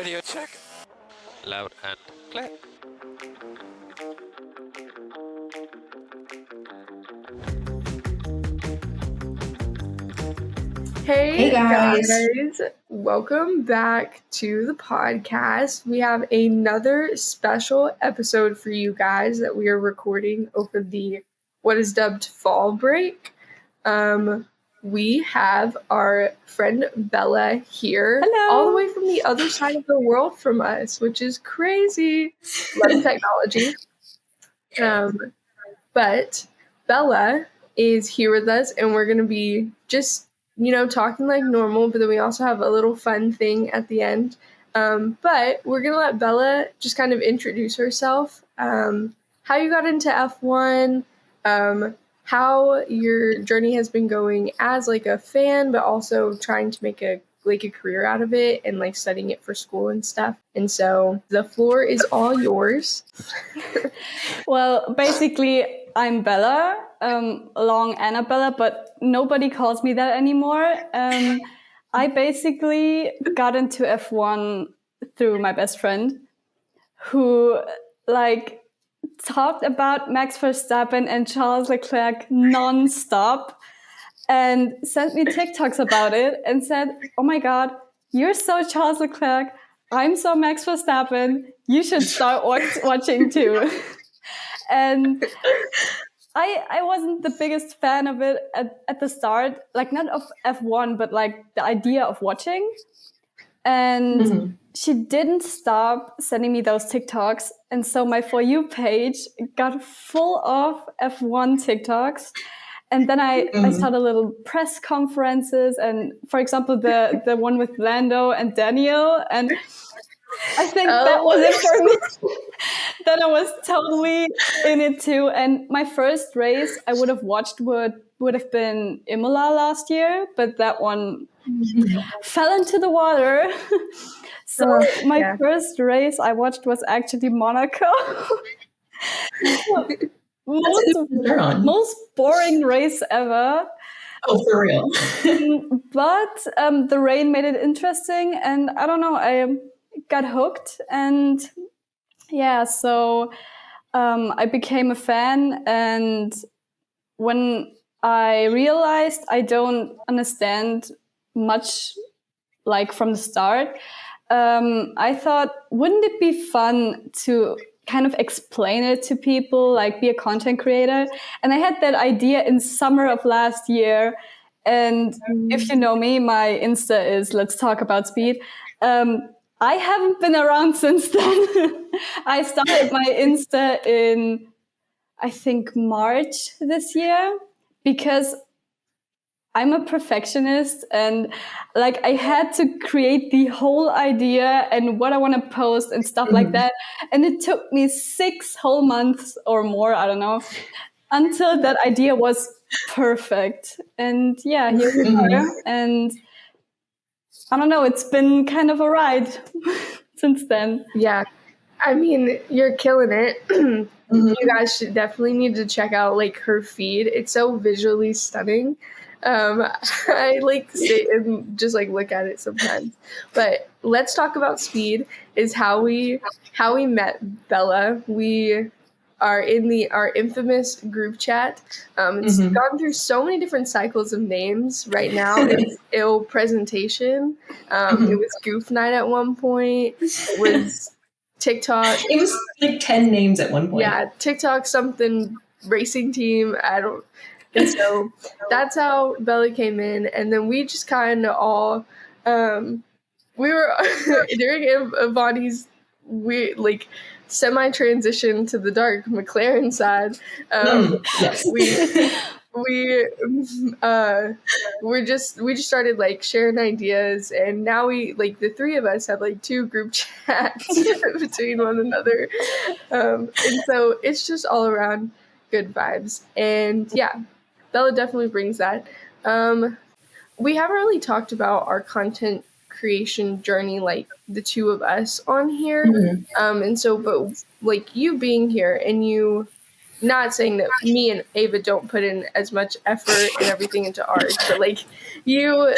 Radio check. Loud and clear. Hey guys. Welcome back to the podcast. We have another special episode for you guys that we are recording over the what is dubbed fall break. We have our friend Bella here. Hello. All the way from the other side of the world from us, which is crazy. Love technology. But Bella is here with us, and we're going to be just talking like normal, but then we also have a little fun thing at the end. But we're going to let Bella just kind of introduce herself, how you got into F1, how your journey has been going as like a fan, but also trying to make a career out of it and like studying it for school and stuff. And so the floor is all yours. Well, basically, I'm Bella, long Annabella, but nobody calls me that anymore. I basically got into F1 through my best friend, who talked about Max Verstappen and Charles Leclerc non-stop and sent me TikToks about it and said, "Oh my God, you're so Charles Leclerc. I'm so Max Verstappen. You should start watching too." And I wasn't the biggest fan of it at the start, like not of F1, but like the idea of watching. And she didn't stop sending me those TikToks. And so my For You page got full of F1 TikToks. And then I started little press conferences. And for example, the one with Lando and Daniel. And I think that was it for me. Then I was totally in it too. And my first race I would have watched would have been Imola last year, but that one fell into the water. So my first race I watched was actually Monaco. Most boring race ever. Oh, for real. But the rain made it interesting, and I don't know, I got hooked, and so I became a fan. And when I realized I don't understand much like from the start, I thought, wouldn't it be fun to kind of explain it to people, like be a content creator? And I had that idea in summer of last year. And if you know me, my Insta is Let's Talk About Speed. I haven't been around since then. I started my Insta in, I think, March this year, because I'm a perfectionist, and like I had to create the whole idea and what I want to post and stuff like that. And it took me 6 whole months or more, I don't know, until that idea was perfect. And here we are. And I don't know, it's been kind of a ride since then. Yeah. I mean, you're killing it. You guys should definitely need to check out like her feed. It's so visually stunning. I like sit and just like look at it sometimes. But let's talk about speed. Is how we met Bella. We are in our infamous group chat. It's gone through so many different cycles of names. Right now it's Ill Presentation. It was Goof Night at one point. It was TikTok. It was like 10 names at one point. Yeah, TikTok something racing team. And so that's how Bella came in. And then we just kind of all, we were during Ivani's semi-transition to the dark McLaren side. Yes. We just started like sharing ideas, and now we like the three of us have like 2 group chats between one another. And so it's just all around good vibes. And yeah, Bella definitely brings that. We haven't really talked about our content creation journey, like the 2 of us on here. And so, but like you being here, and you, not saying that me and Ava don't put in as much effort and everything into ours, but like you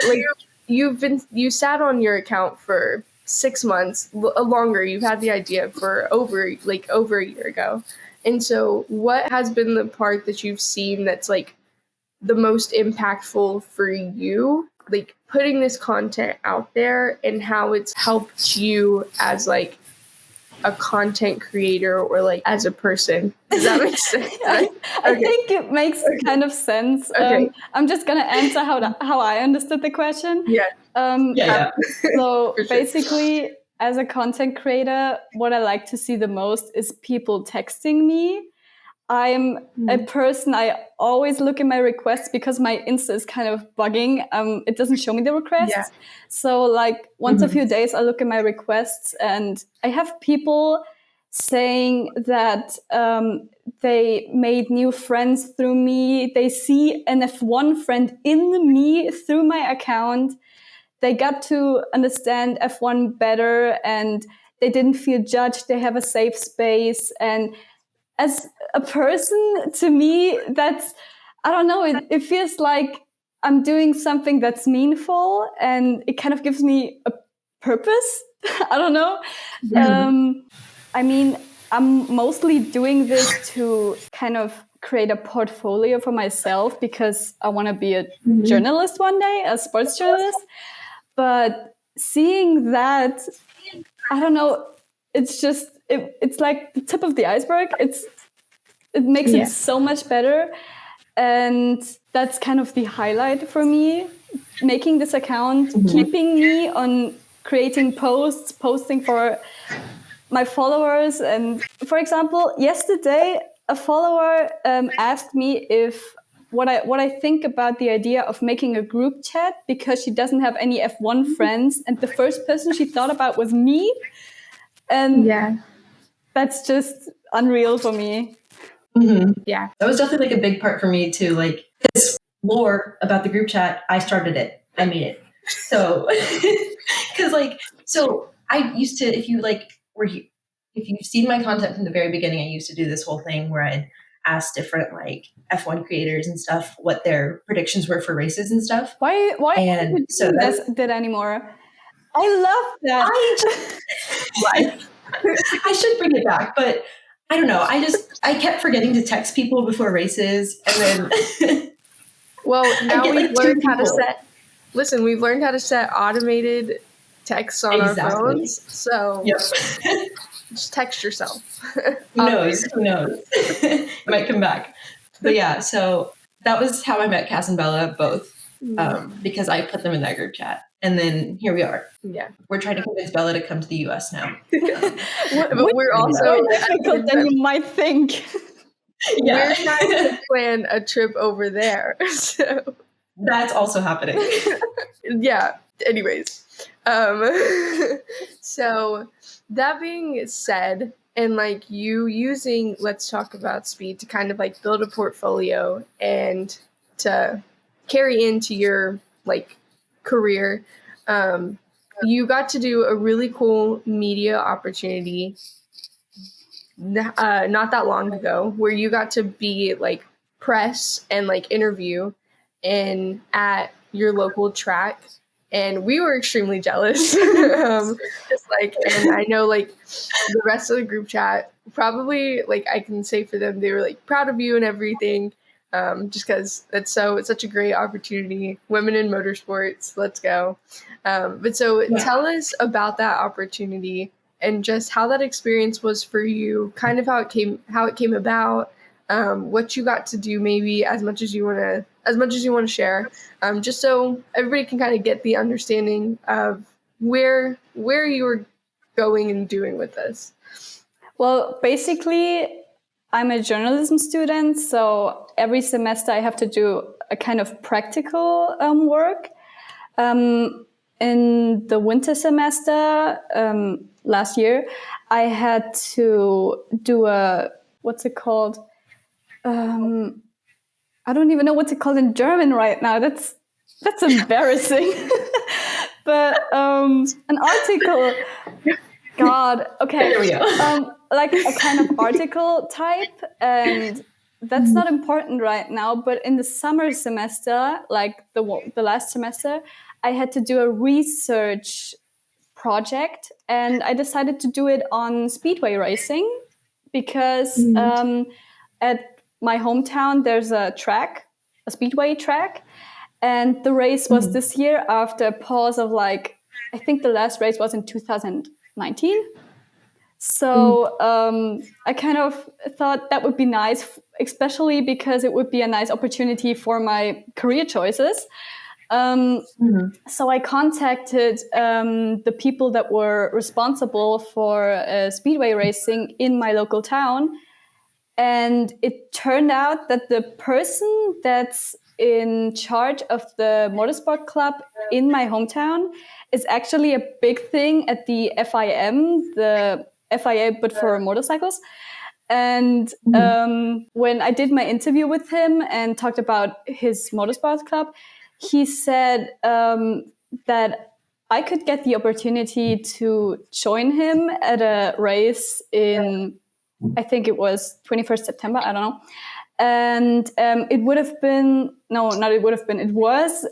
sat on your account for 6 months longer. You've had the idea for over a year ago. And so what has been the part that you've seen that's like the most impactful for you, like putting this content out there, and how it's helped you as like a content creator or like as a person? Does that make sense? I think it makes kind of sense. Okay. I'm just gonna answer how I understood the question. Yeah. So For sure. basically, as a content creator, what I like to see the most is people texting me. I'm a person, I always look in my requests because my Insta is kind of bugging. It doesn't show me the requests. Yeah. So like once a few days, I look at my requests and I have people saying that they made new friends through me. They see an F1 friend in me through my account. They got to understand F1 better and they didn't feel judged. They have a safe space. And as a person, to me, that's, I don't know, it feels like I'm doing something that's meaningful and it kind of gives me a purpose. I don't know. I mean, I'm mostly doing this to kind of create a portfolio for myself because I want to be a journalist one day, a sports journalist. But seeing that, I don't know, it's just, it's like the tip of the iceberg. It makes it so much better. And that's kind of the highlight for me, making this account, keeping me on creating posts, posting for my followers. And for example, yesterday, a follower asked me what I think about the idea of making a group chat because she doesn't have any F1 friends. And the first person she thought about was me. And that's just unreal for me. Yeah. That was definitely like a big part for me too. Like this lore about the group chat, I started it. I made it. So, cause like, so I used to, if you've seen my content from the very beginning, I used to do this whole thing where I'd ask different like F1 creators and stuff what their predictions were for races and stuff. Why and don't you so do that anymore? I love that. I should bring it back, but I don't know. I kept forgetting to text people before races, and then well, now we've learned how to people. we've learned how to set automated texts on our phones. So just text yourself. Who knows? It might come back. But yeah, so that was how I met Cass and Bella both, because I put them in that group chat. And then here we are. Yeah. We're trying to convince Bella to come to the US now. But we're also more difficult than you might think. We're trying to plan a trip over there. So that's also happening. Yeah. Anyways. So that being said, and like you using Let's Talk About Speed to kind of like build a portfolio and to carry into your like career, you got to do a really cool media opportunity not that long ago where you got to be like press and like interview and at your local track, and we were extremely jealous. Just like, and I know like the rest of the group chat probably, like I can say for them, they were like proud of you and everything. Just because it's such a great opportunity. Women in motorsports, let's go. But so tell us about that opportunity and just how that experience was for you, kind of how it came about, what you got to do, maybe as much as you want to share, just so everybody can kind of get the understanding of where you were going and doing with this. Well, basically, I'm a journalism student, so every semester I have to do a kind of practical work. In the winter semester last year, I had to do what's it called? I don't even know what's it called in German right now. That's embarrassing. But an article. God. Okay. There we go. Like a kind of article type, and that's not important right now. But in the summer semester, like the last semester, I had to do a research project, and I decided to do it on speedway racing because at my hometown there's a speedway track, and the race was this year after a pause of like, I think the last race was in 2019. So I kind of thought that would be nice, especially because it would be a nice opportunity for my career choices. So I contacted the people that were responsible for speedway racing in my local town. And it turned out that the person that's in charge of the motorsport club in my hometown is actually a big thing at the FIM, the FIA, but for motorcycles. And when I did my interview with him and talked about his motorsports club, he said that I could get the opportunity to join him at a race in, I think it was 21st September, I don't know. And it would have been, no, not it would have been, it was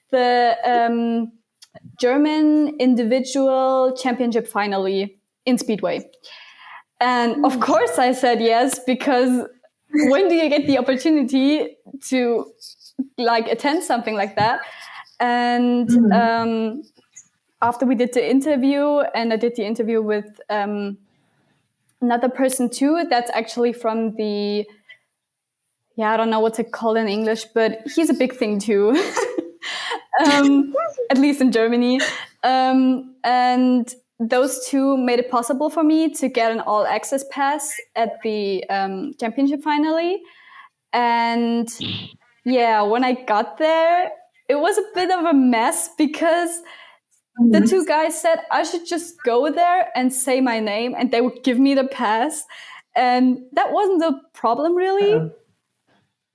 the German individual championship finale in Speedway. And of course I said yes, because when do you get the opportunity to like attend something like that? And after we did the interview, and I did the interview with another person too, that's actually from the, I don't know what's it called in English, but he's a big thing too, at least in Germany. And those two made it possible for me to get an all-access pass at the championship finale. And when I got there, it was a bit of a mess because the two guys said I should just go there and say my name and they would give me the pass. And that wasn't the problem really.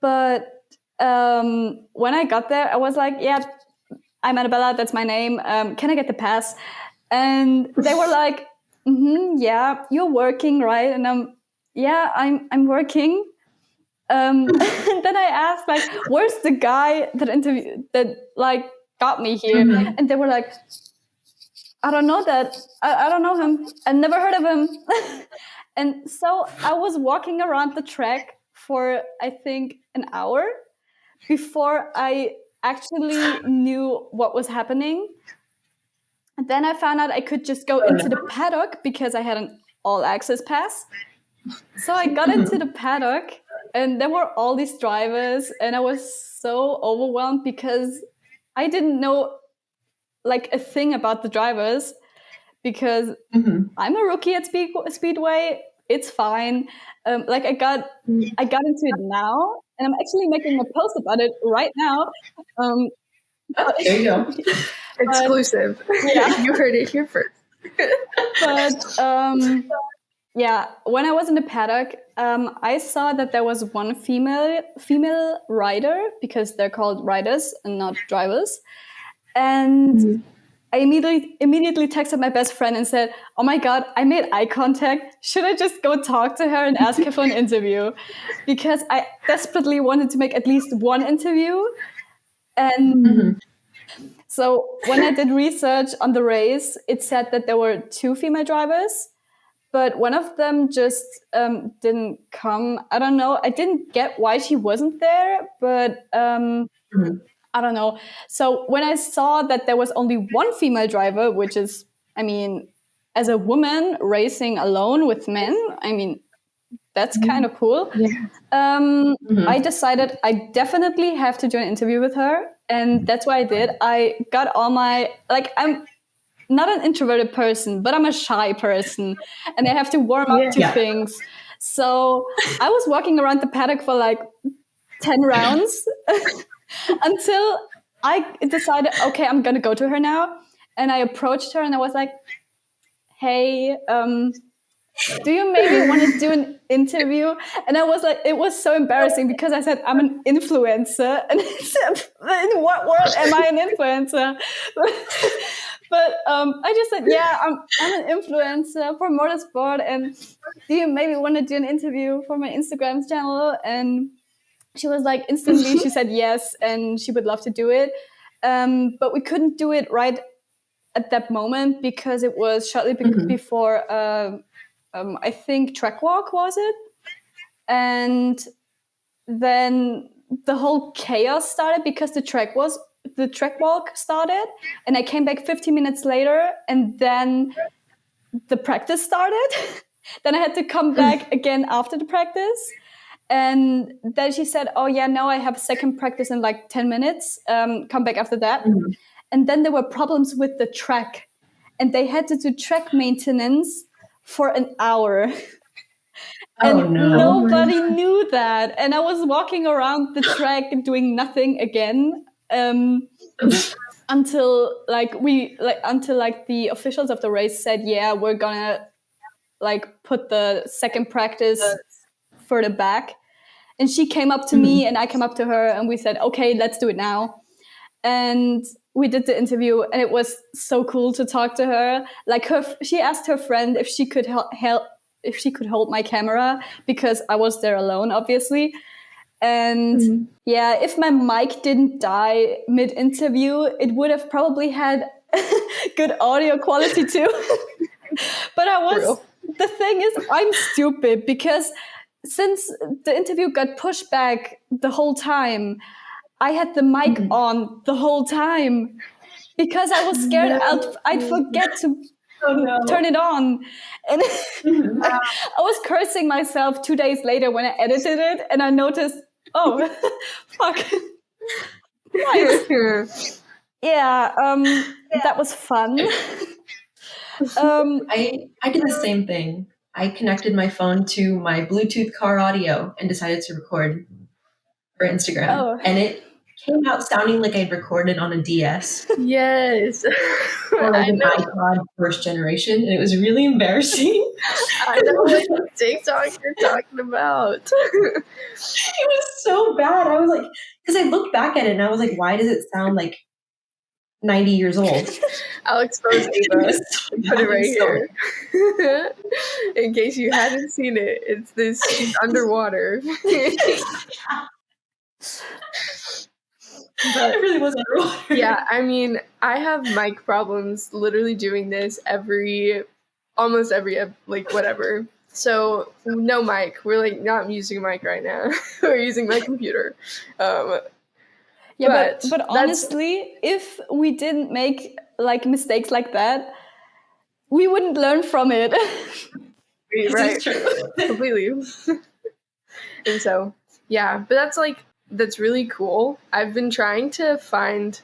But when I got there, I was like, yeah, I'm Annabella, that's my name. Can I get the pass? And they were like, yeah, you're working, right? And I'm working. And then I asked, like, where's the guy that like got me here? And they were like, I don't know that. I don't know him. I never heard of him. And so I was walking around the track for, I think, an hour before I actually knew what was happening. And then I found out I could just go into the paddock because I had an all-access pass. So I got into the paddock and there were all these drivers and I was so overwhelmed because I didn't know like a thing about the drivers because I'm a rookie at Speedway. It's fine. I got into it now and I'm actually making a post about it right now. There you go. Exclusive. Yeah, you heard it here first. But when I was in the paddock, I saw that there was one female rider because they're called riders and not drivers. And I immediately texted my best friend and said, oh my God, I made eye contact. Should I just go talk to her and ask her for an interview? Because I desperately wanted to make at least one interview. And so when I did research on the race, it said that there were 2 female drivers, but one of them just didn't come. I don't know. I didn't get why she wasn't there, but I don't know. So when I saw that there was only one female driver, which is, I mean, as a woman racing alone with men, I mean, that's kind of cool. Yeah. I decided I definitely have to do an interview with her. And that's what I did. I got all my, I'm not an introverted person, but I'm a shy person. And I have to warm up to things. So I was walking around the paddock for 10 rounds until I decided, okay, I'm going to go to her now. And I approached her and I was like, hey, do you maybe want to do an interview? And I was like, it was so embarrassing because I said, I'm an influencer. And I said, in what world am I an influencer? But I just said, yeah, I'm an influencer for motorsport. And do you maybe want to do an interview for my Instagram channel? And she was like, instantly, she said yes. And she would love to do it. But we couldn't do it right at that moment because it was shortly before, I think track walk was it? And then the whole chaos started because the track walk started, and I came back 15 minutes later, and then the practice started. Then I had to come back again after the practice. And then she said, oh yeah, no, I have a second practice in like 10 minutes. Come back after that. And then there were problems with the track, and they had to do track maintenance for an hour. And nobody knew that. And I was walking around the track doing nothing again until the officials of the race said, yeah, we're gonna like put the second practice further back. And she came up to me and I came up to her and we said, okay, let's do it now. And we did the interview, and it was so cool to talk to her. Like she asked her friend if she could if she could hold my camera, because I was there alone, obviously. And yeah, if my mic didn't die mid-interview, it would have probably had good audio quality too. But the thing is, I'm stupid, because since the interview got pushed back the whole time, I had the mic on the whole time because I was scared I'd forget to turn it on. And I was cursing myself 2 days later when I edited it, and I noticed, oh, fuck. Yeah, that was fun. I did the same thing. I connected my phone to my Bluetooth car audio and decided to record for Instagram. And it came out sounding like I'd recorded on a DS. Yes. Or like an iPod first generation. And it was really embarrassing. I know what TikTok you're talking about. It was so bad. I was like, because I looked back at it and I was like, why does it sound like 90 years old? I'll expose Ava and put it right here. In case you hadn't seen it, it's this, she's underwater. But, it really was underwater. Yeah, I mean, I have mic problems literally doing this almost every, like, whatever. So, no mic. We're, like, not using a mic right now. We're using my computer. Yeah, but honestly, if we didn't make, like, mistakes like that, we wouldn't learn from it. Right. Completely. And so, yeah, but that's really cool. I've been trying to find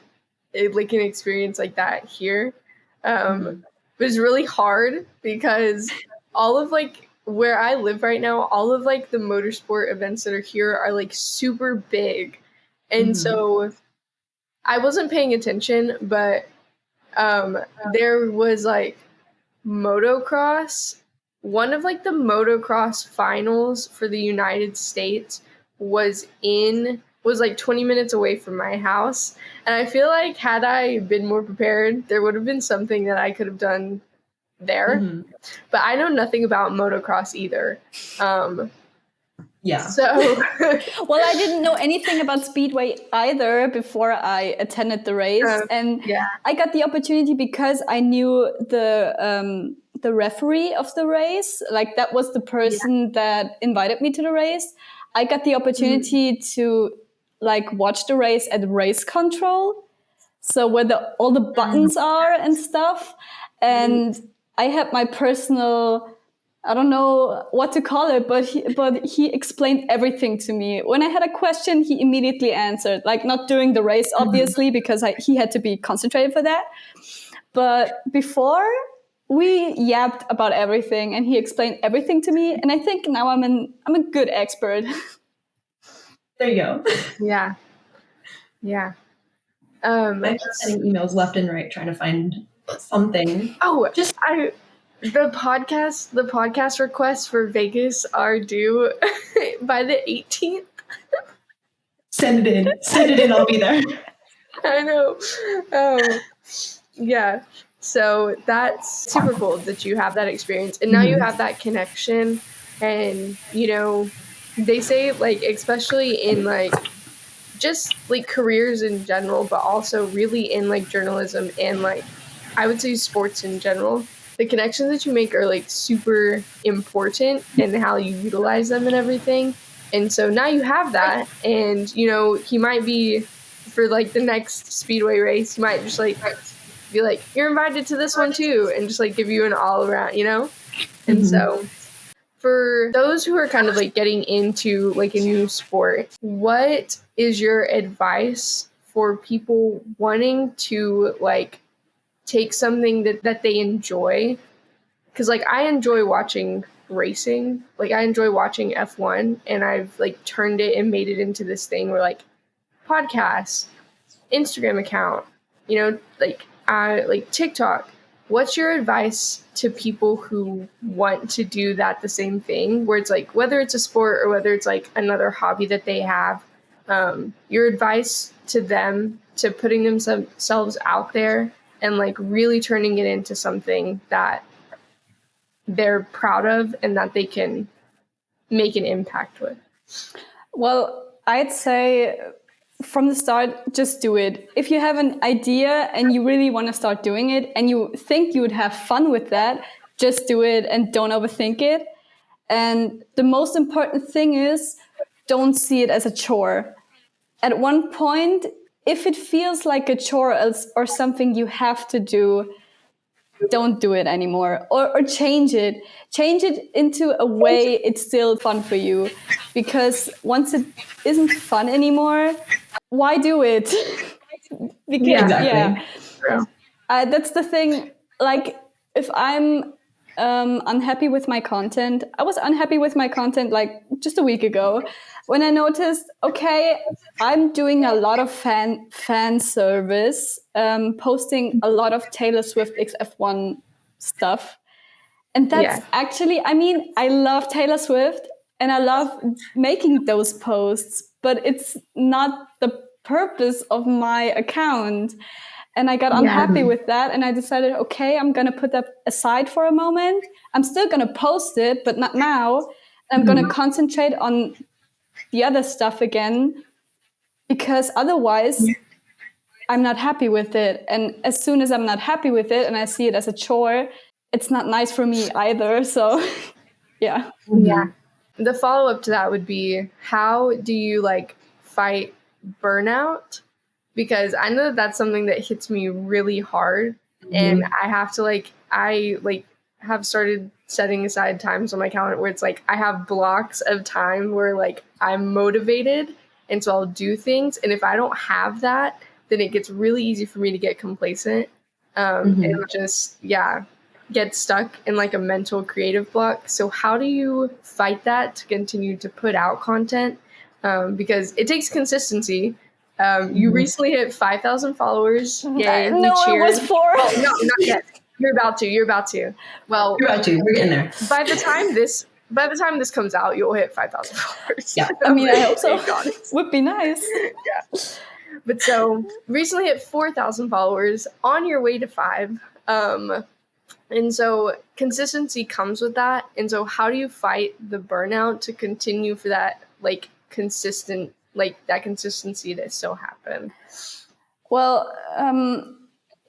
an experience like that here. But it's really hard because all of where I live right now, all of the motorsport events that are here are super big. And so I wasn't paying attention, but there was motocross. One of the motocross finals for the United States was 20 minutes away from my house. And I feel like had I been more prepared, there would have been something that I could have done there. But I know nothing about motocross either. Yeah. So, well, I didn't know anything about Speedway either before I attended the race. And I got the opportunity because I knew the referee of the race. That was the person that invited me to the race. I got the opportunity to watch the race at race control. So where all the buttons are and stuff. And I had my personal, I don't know what to call it, but he explained everything to me. When I had a question, he immediately answered, not during the race, obviously, because he had to be concentrated for that. But before, we yapped about everything and he explained everything to me. And I think now I'm a good expert. There you go. Yeah. Yeah. I'm sending emails left and right trying to find something. Oh, the podcast requests for Vegas are due by the 18th. Send it in. I'll be there. I know. Yeah. So that's super cool that you have that experience. And now you have that connection. And, they say, especially in, just, careers in general, but also really in, journalism and, I would say sports in general. The connections that you make are like super important in how you utilize them and everything. And so now you have that, and you know, he might be for like the next speedway race, he might just like be like, you're invited to this one too, and just like give you an all around, you know? And so for those who are kind of like getting into like a new sport, what is your advice for people wanting to like take something that they enjoy? Because like I enjoy watching racing, like I enjoy watching F1, and I've like turned it and made it into this thing where like podcasts, Instagram account, you know, like TikTok. What's your advice to people who want to do that the same thing, where it's like whether it's a sport or whether it's like another hobby that they have, your advice to them to putting themselves out there and like really turning it into something that they're proud of and that they can make an impact with? Well, I'd say from the start, just do it. If you have an idea and you really want to start doing it and you think you would have fun with that, just do it and don't overthink it. And the most important thing is don't see it as a chore. At one point, if it feels like a chore or something you have to do, don't do it anymore, or change it into a way it's still fun for you. Because once it isn't fun anymore, why do it? Because, Exactly. that's the thing. Like if I'm unhappy with my content, I was unhappy with my content like just a week ago when I noticed, okay, I'm doing a lot of fan service, posting a lot of Taylor Swift XF1 stuff. And that's actually, I mean, I love Taylor Swift and I love making those posts, but it's not the purpose of my account. And I got unhappy with that. And I decided, okay, I'm going to put that aside for a moment. I'm still going to post it, but not now. I'm going to concentrate on the other stuff again, because otherwise I'm not happy with it. And as soon as I'm not happy with it and I see it as a chore, it's not nice for me either. So, yeah. Yeah. The follow-up to that would be, how do you like fight burnout? Because I know that that's something that hits me really hard, and I have to I have started setting aside times on my calendar where it's like I have blocks of time where like I'm motivated, and so I'll do things. And if I don't have that, then it gets really easy for me to get complacent, and just get stuck in like a mental creative block. So how do you fight that to continue to put out content? Because it takes consistency. You recently hit 5,000 followers. Yay! No, we cheered. it was 4. Oh, no, not yet. You're about to. Well, You're about to. We're getting there. by the time this comes out, you'll hit 5,000 followers. Yeah. I mean, I hope so. Would be nice. Yeah. But so recently hit 4,000 followers, on your way to 5. And so consistency comes with that. And so how do you fight the burnout to continue for that like consistent, like that consistency to still happen? Well,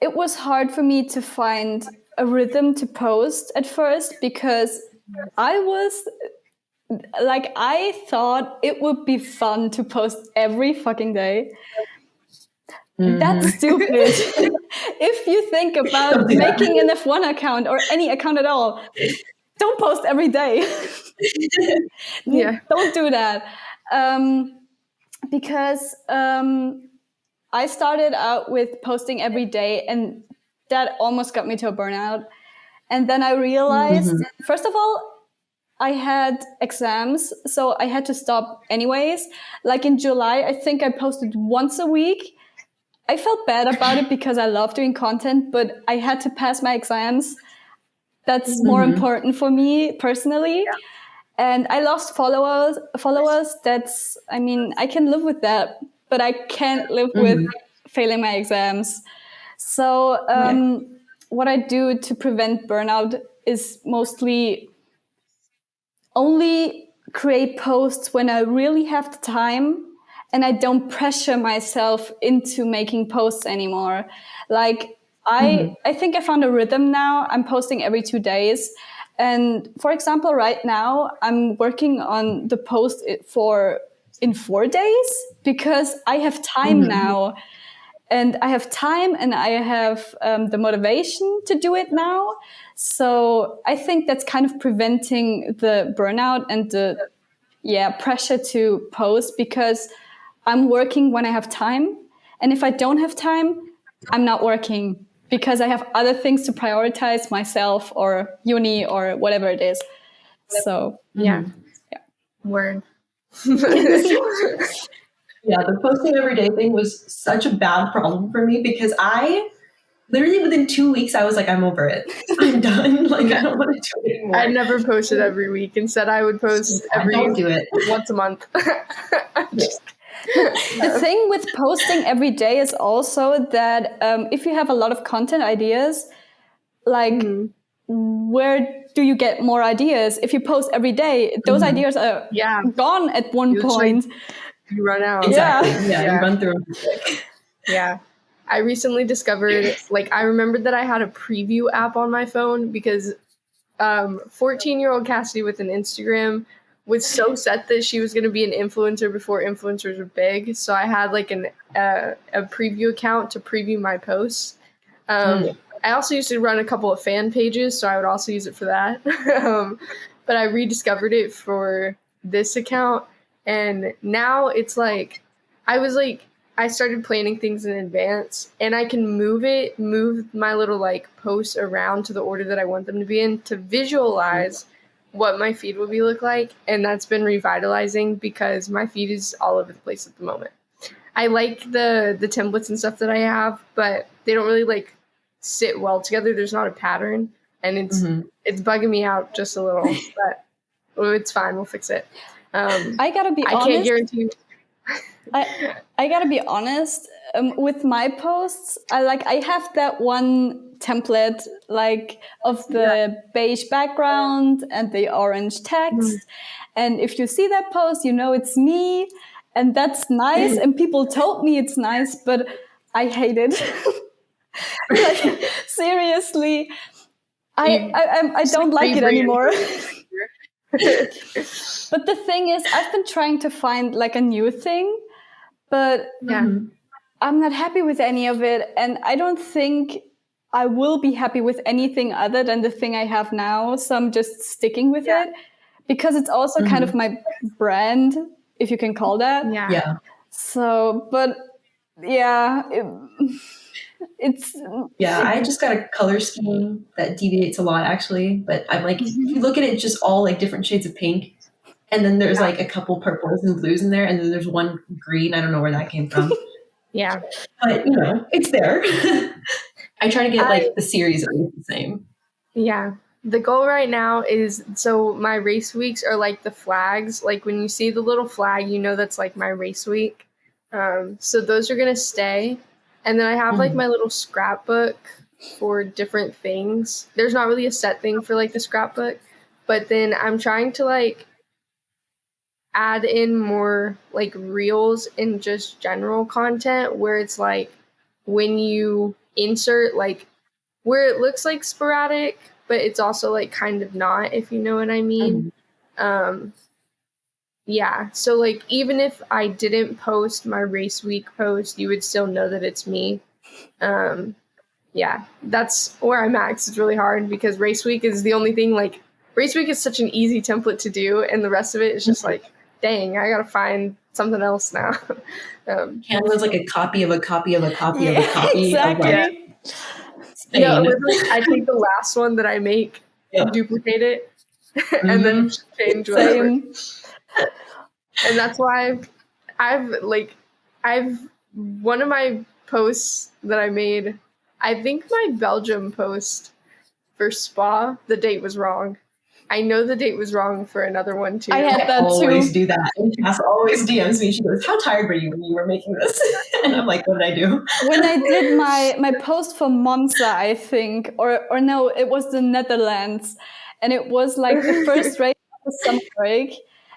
it was hard for me to find a rhythm to post at first, because I thought it would be fun to post every fucking day. That's stupid. If you think about making an F1 account or any account at all, don't post every day. Don't do that. Because I started out with posting every day, and that almost got me to a burnout. And then I realized, first of all, I had exams, so I had to stop anyways. Like in July, I think I posted once a week. I felt bad about it because I love doing content, but I had to pass my exams. That's more important for me personally. Yeah. And I lost followers. That's, I mean, I can live with that, but I can't live with failing my exams. So what I do to prevent burnout is mostly only create posts when I really have the time, and I don't pressure myself into making posts anymore. Like, I think I found a rhythm now. I'm posting every 2 days. And for example, right now I'm working on the post in 4 days because I have time now. And I have time and I have the motivation to do it now. So I think that's kind of preventing the burnout and the pressure to post, because I'm working when I have time. And if I don't have time, I'm not working because I have other things to prioritize, myself or uni or whatever it is. So Word. Yeah, the posting every day thing was such a bad problem for me because I literally within 2 weeks I was like, I'm over it. I'm done. Like I don't want to do it anymore. I never posted every week. Instead, I would post Don't do it. once a month. The thing with posting every day is also that if you have a lot of content ideas, like where do you get more ideas? If you post every day, those ideas are gone at one point. You run out. Exactly. Yeah, you run through them quick. Yeah. I recently discovered, like, I remembered that I had a preview app on my phone because 14-year-old Cassidy with an Instagram was so set that she was going to be an influencer before influencers were big. So I had, like, a preview account to preview my posts. I also used to run a couple of fan pages, so I would also use it for that. But I rediscovered it for this account. And now it's like, I started planning things in advance and I can move my little like posts around to the order that I want them to be in to visualize what my feed will look like. And that's been revitalizing because my feed is all over the place at the moment. I like the templates and stuff that I have, but they don't really like sit well together. There's not a pattern and it's bugging me out just a little, but it's fine. We'll fix it. I gotta be honest. I can't guarantee you. I gotta be honest. With my posts, I have that one template like of the beige background and the orange text. And if you see that post, you know it's me, and that's nice. And people told me it's nice, but I hate it. Like seriously, I don't like it anymore. But the thing is, I've been trying to find like a new thing, but I'm not happy with any of it. And I don't think I will be happy with anything other than the thing I have now. So I'm just sticking with it because it's also kind of my brand, if you can call that. Yeah. So, but it's I just got a color scheme that deviates a lot actually, but I'm like, if you look at it, just all like different shades of pink, and then there's like a couple purples and blues in there, and then there's one green. I don't know where that came from. But you know, it's there. I try to get like the series at least the same. The goal right now is, so my race weeks are like the flags. Like when you see the little flag, you know that's like my race week. So those are gonna stay. And then I have like my little scrapbook for different things. There's not really a set thing for like the scrapbook, but then I'm trying to like add in more like reels and just general content where it's like when you insert like where it looks like sporadic, but it's also like kind of not, if you know what I mean. So like even if I didn't post my race week post, you would still know that it's me. That's where I'm at, 'cause it's really hard because race week is the only thing, like race week is such an easy template to do, and the rest of it is just like, dang, I gotta find something else now. Canva's like a copy of a copy of a copy of a copy. Exactly. Of like No, literally, I take the last one that I make, duplicate it, and then change whatever. And that's why I've one of my posts that I made, I think my Belgium post for Spa, the date was wrong. I know the date was wrong for another one too. I had that too. Always do that. And Cass always DMs me. She goes, "How tired were you when you were making this?" And I'm like, "What did I do?" When I did my post for Monza, I think, or no, it was the Netherlands, and it was like the first race of the summer break.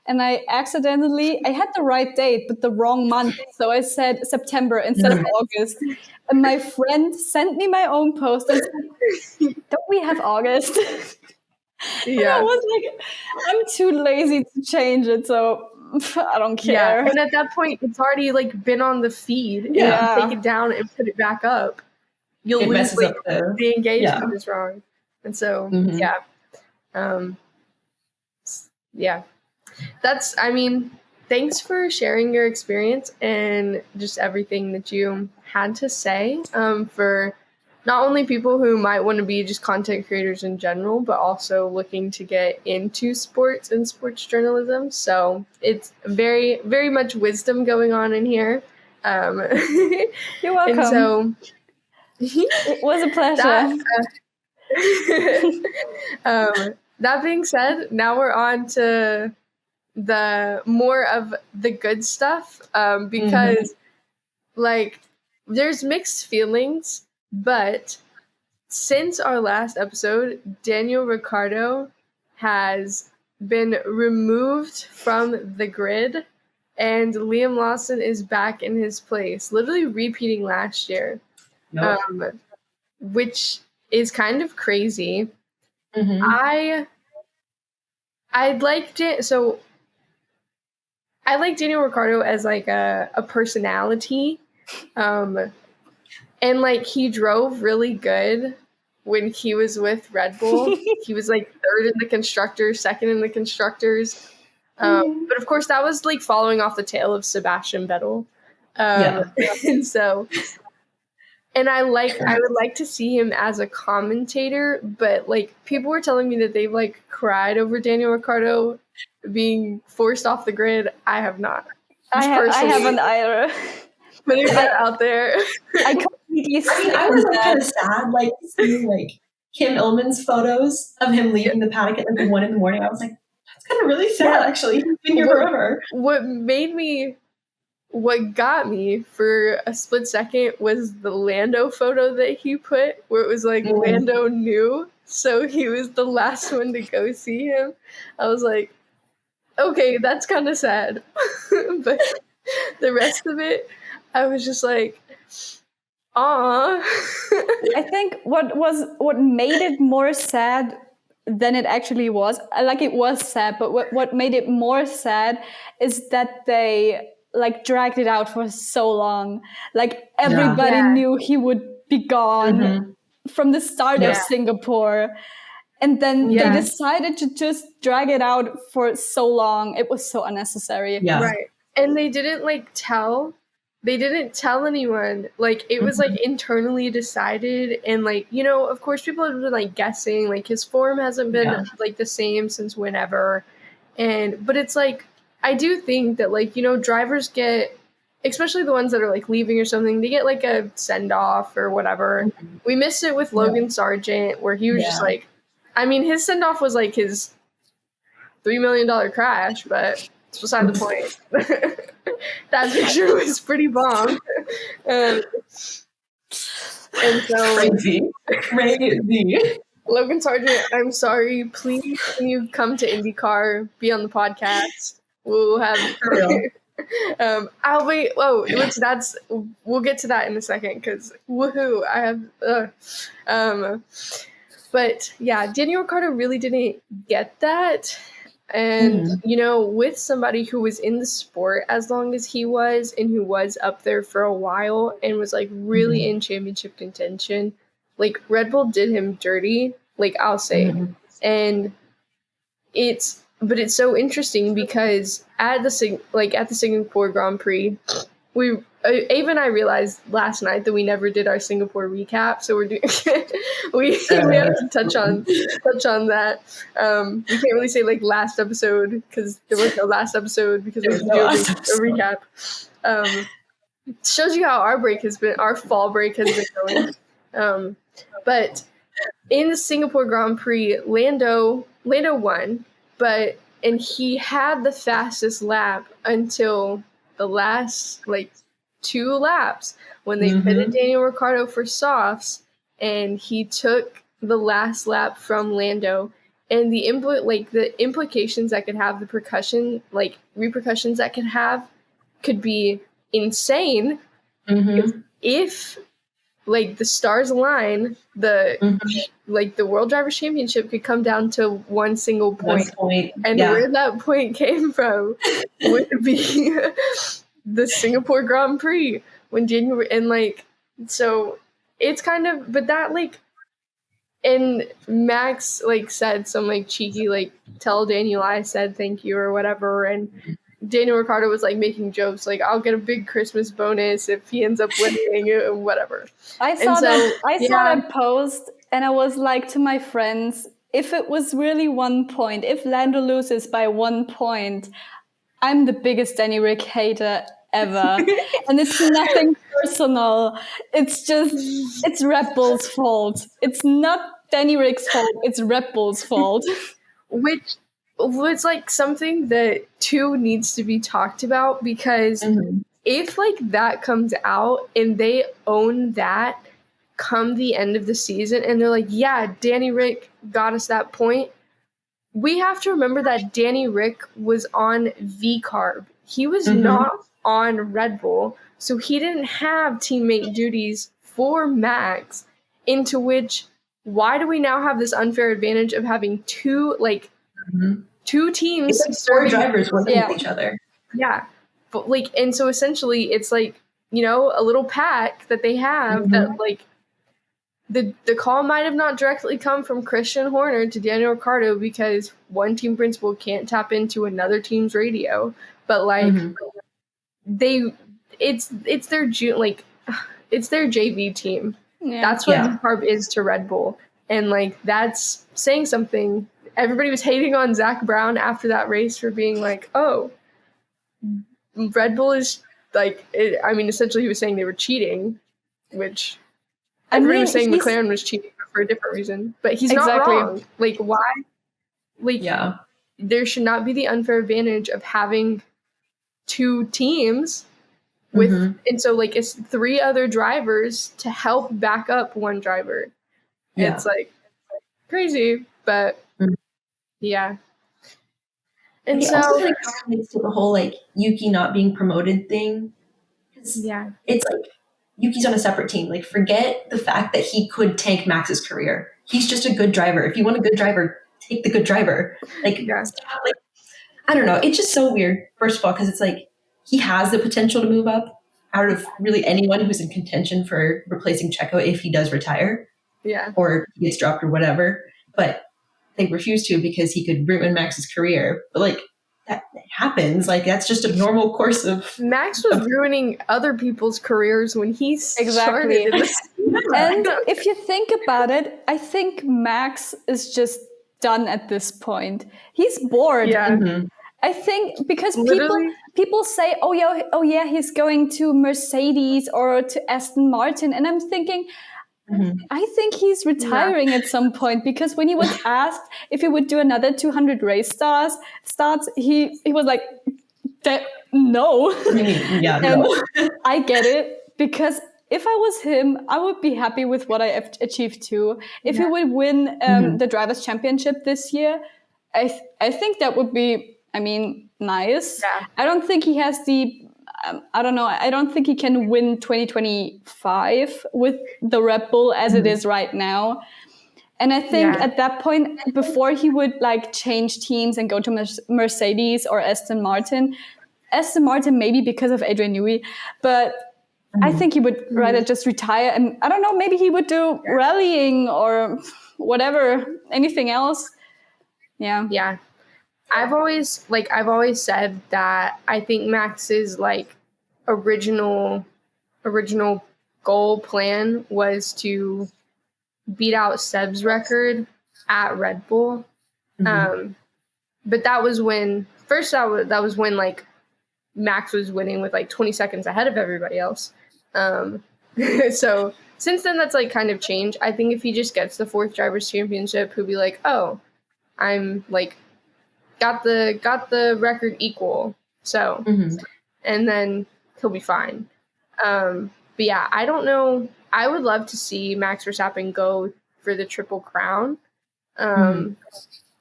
and I had the right date, but the wrong month. So I said September instead of August. And my friend sent me my own post and said, don't we have August? And I was like, I'm too lazy to change it, so I don't care. Yeah, and at that point, it's already like been on the feed. And if you take it down and put it back up, you'll lose like the engagement is wrong. And so, that's, I mean, thanks for sharing your experience and just everything that you had to say for not only people who might want to be just content creators in general, but also looking to get into sports and sports journalism. So it's very, very much wisdom going on in here. You're welcome. And so it was a pleasure. That being said, now we're on to the more of the good stuff because like there's mixed feelings, but since our last episode, Daniel Ricciardo has been removed from the grid and Liam Lawson is back in his place, literally repeating last year, which is kind of crazy. I like Daniel Ricciardo as like a personality, and like he drove really good when he was with Red Bull. He was like third in the constructors, second in the constructors, but of course that was like following off the tail of Sebastian Vettel, and so. And I would like to see him as a commentator, but like people were telling me that they've like cried over Daniel Ricciardo being forced off the grid. I have not. I haven't either. Putting that out there. I completely see. I was like kind of sad, like seeing like Kim Illman's photos of him leaving the paddock at like 1 a.m. I was like, that's kind of really sad. Actually, he's been here forever. What got me for a split second was the Lando photo that he put, where it was like Lando knew, so he was the last one to go see him. I was like, okay, that's kind of sad. But the rest of it, I was just like, aw. I think what made it more sad than it actually was, like it was sad, but what made it more sad is that they like dragged it out for so long. Like everybody knew he would be gone from the start of Singapore. And then they decided to just drag it out for so long. It was so unnecessary. Yeah. Right. And they didn't tell anyone. Like it was like internally decided, and like, you know, of course people have been like guessing, like his form hasn't been like the same since whenever. But it's like, I do think that, like, you know, drivers get, especially the ones that are like leaving or something, they get like a send off or whatever. We missed it with Logan Sargent, where he was just like, I mean, his send off was like his $3 million crash, but it's beside the point. That picture was pretty bomb. And so, crazy. Logan Sargent, I'm sorry. Please, can you come to IndyCar, be on the podcast? We'll have. I'll wait. Whoa, we'll get to that in a second because woohoo! I have. But yeah, Daniel Ricciardo really didn't get that, and you know, with somebody who was in the sport as long as he was, and who was up there for a while, and was like really in championship contention, like Red Bull did him dirty. Like I'll say, and it's so interesting because at the Singapore Grand Prix, Ava and I realized last night that we never did our Singapore recap, so we're doing we have to touch on that. We can't really say like last episode because there was no last episode because we didn't do a recap. Shows you how our fall break has been going. But in the Singapore Grand Prix, Lando won. And he had the fastest lap until the last like 2 laps when they pitted Daniel Ricciardo for softs, and he took the last lap from Lando, and the implications that could have, the repercussions that could have, could be insane. If the stars align, the World Drivers' Championship could come down to one single point. And where that point came from would be the Singapore Grand Prix when January, and so it's kind of, but that and Max said some cheeky tell Daniel I said thank you or whatever, and Daniel Ricciardo was making jokes I'll get a big Christmas bonus if he ends up winning or whatever. I saw that post, and I was to my friends, if it was really 1 point, if Lando loses by 1 point, I'm the biggest Danny Rick hater ever. And it's nothing personal. It's Red Bull's fault. It's not Danny Rick's fault. It's Red Bull's fault. Which was something that too needs to be talked about, because if that comes out and they own that come the end of the season and they're yeah, Danny Rick got us that point, we have to remember that Danny Rick was on V-Carb. He was not on Red Bull, so he didn't have teammate duties for Max, into which, why do we now have this unfair advantage of having two teams, it's 4 drivers working with each other? Yeah. But and so essentially it's a little pack that they have that the call might have not directly come from Christian Horner to Daniel Ricciardo, because one team principal can't tap into another team's radio, but it's their it's their JV team. Yeah. That's what Carb is to Red Bull, and that's saying something. Everybody was hating on Zach Brown after that race for being oh, Red Bull is essentially he was saying they were cheating, which everybody was saying McLaren was cheating for a different reason, but he's not wrong. Why? There should not be the unfair advantage of having 2 teams with, and so it's 3 other drivers to help back up one driver. Yeah. It's crazy, but yeah. And it also kind of relates to the whole Yuki not being promoted thing. Yeah. It's Yuki's on a separate team. Forget the fact that he could tank Max's career. He's just a good driver. If you want a good driver, take the good driver. I don't know. It's just so weird, first of all, because it's he has the potential to move up out of really anyone who's in contention for replacing Checo if he does retire. Yeah. Or he gets dropped or whatever. But they refuse to because he could ruin Max's career. But that happens. That's just a normal course of... Max was ruining other people's careers when he started. And if you think about it, I think Max is just done at this point. He's bored. Yeah. I think because people say, oh yeah, he's going to Mercedes or to Aston Martin, and I'm thinking, I think he's retiring at some point, because when he was asked if he would do another 200 race starts, he was like, no. Yeah, no. I get it, because if I was him, I would be happy with what I achieved too. If he would win the Drivers' Championship this year, I think that would be, nice. Yeah. I don't think he has the... I don't know. I don't think he can win 2025 with the Red Bull as it is right now. And I think at that point, before he would change teams and go to Mercedes or Aston Martin maybe because of Adrian Newey, but I think he would rather just retire. And I don't know, maybe he would do rallying or whatever, anything else. Yeah. Yeah. I've always said that I think Max's original goal plan was to beat out Seb's record at Red Bull. But that was when Max was winning with 20 seconds ahead of everybody else. So since then that's kind of changed. I think if he just gets the 4th Drivers' Championship, he'll be oh, I'm got the record equal, so and then he'll be fine. But yeah, I don't know. I would love to see Max Verstappen go for the Triple Crown,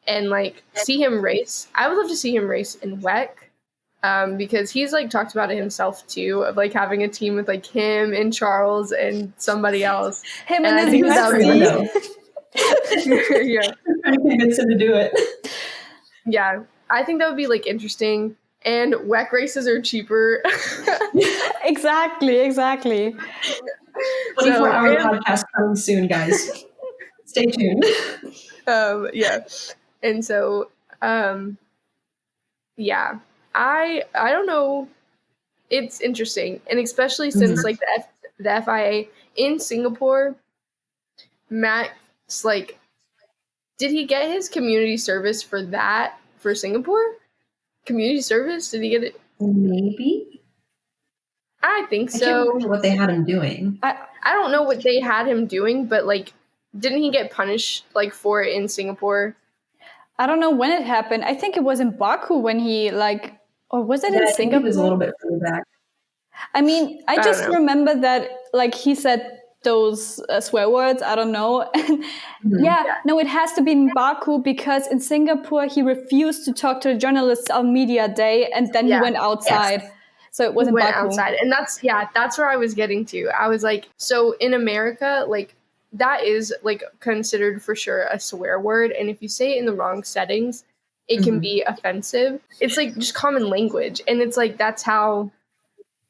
and like see him race. I would love to see him race in WEC. Because he's like talked about it himself too, of like having a team with like him and Charles and somebody else. Him And and I his think that would be bestie. yeah, I convinced him to do it. yeah. I think that would be like interesting. And WEC races are cheaper. Exactly. 24-hour podcast coming soon, guys. Stay tuned. Yeah, and so yeah. I don't know. It's interesting, and especially since like the FIA in Singapore, Max, like, did he get his community service for Singapore? Community service? Did he get it? Maybe. I think I can't so. remember what they had him doing. I don't know what they had him doing, but like, didn't he get punished like for it in Singapore? I don't know when it happened. I think it was in Baku when he like, or was it in I think Singapore? it was a little bit further back. I mean, I just don't know. remember that like he said those swear words. I don't know. No, it has to be in Baku because in Singapore he refused to talk to the journalists on media day, and then he went outside. Yes. So it was in went Baku. outside, and that's where I was getting to. I was like, so in America, like that is like considered for sure a swear word, and if you say it in the wrong settings, it can be offensive. It's like just common language, and it's like that's how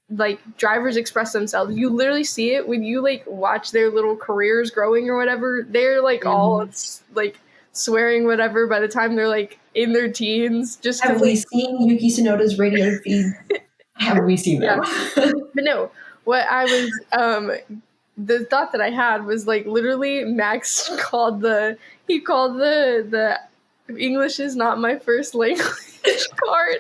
like drivers express themselves. You literally see it when you like watch their little careers growing or whatever. They're like all like swearing whatever by the time they're like in their teens. Just have we seen Yuki Tsunoda's radio feed? Have we seen them? But no, what I was the thought that I had was like literally Max called the English is not my first language card.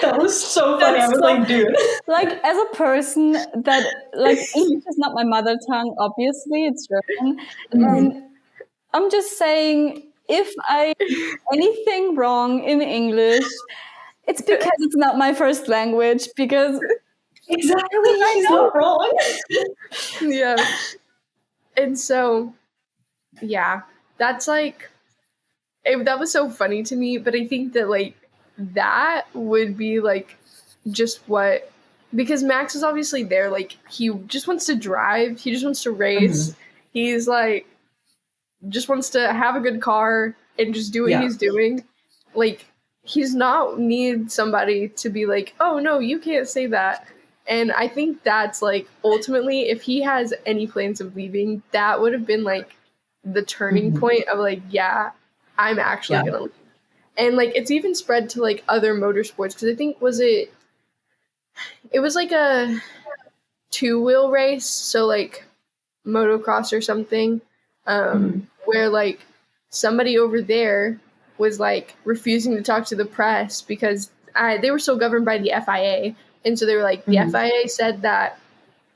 That was so funny. That's I was like, dude. Like, as a person that, like, English is not my mother tongue, obviously, it's German. And I'm just saying, if I do anything wrong in English, it's because it's not my first language, because... Exactly, he's not wrong. Yeah. And so, yeah, that's like... that was so funny to me, but I think that, like, that would be, like, just what... Because Max is obviously there, like, he just wants to drive, he just wants to race, he's, like, just wants to have a good car and just do what he's doing. Like, he's not need somebody to be like, oh, no, you can't say that. And I think that's, like, ultimately, if he has any plans of leaving, that would have been, like, the turning point of, like, yeah, I'm actually going to leave. And, like, it's even spread to, like, other motorsports. Because I think, it was, like, a two-wheel race. So, like, motocross or something. Where, like, somebody over there was, like, refusing to talk to the press because they were still governed by the FIA. And so they were like, the FIA said that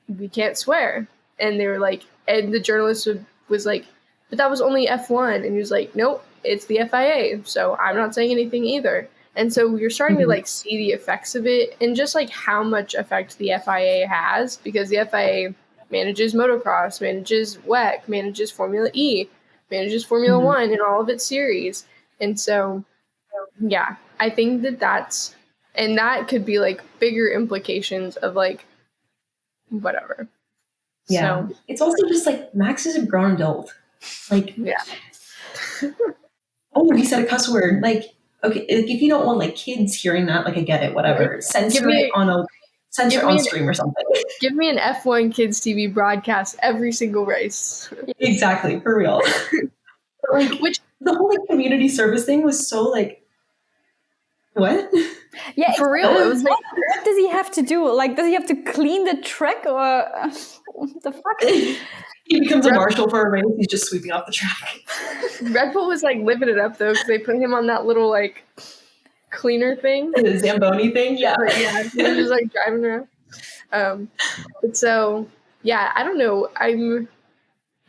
we can't swear. And they were like, and the journalist was like, but that was only F1. And he was like, nope, it's the FIA. So I'm not saying anything either. And so you're starting to like see the effects of it and just like how much effect the FIA has, because the FIA manages motocross, manages WEC, manages Formula E, manages Formula One and all of its series. And so, yeah, I think that and that could be like bigger implications of like whatever. Yeah. So, it's also just like Max is a grown adult. Like, oh, he said a cuss word. Like, okay, like, if you don't want like kids hearing that, like I get it, whatever. Censor it on stream or something. Give me an F1 Kids TV broadcast every single race. Exactly, for real. But, like, the whole like community service thing was so like, what? Yeah, for real. It was like, what does he have to do? Like, does he have to clean the track or what the fuck? He becomes a marshal for a race. He's just sweeping off the track. Red Bull was like living it up though, because they put him on that little like cleaner thing, the Zamboni thing. Yeah, he was just like driving around. But so yeah, I don't know.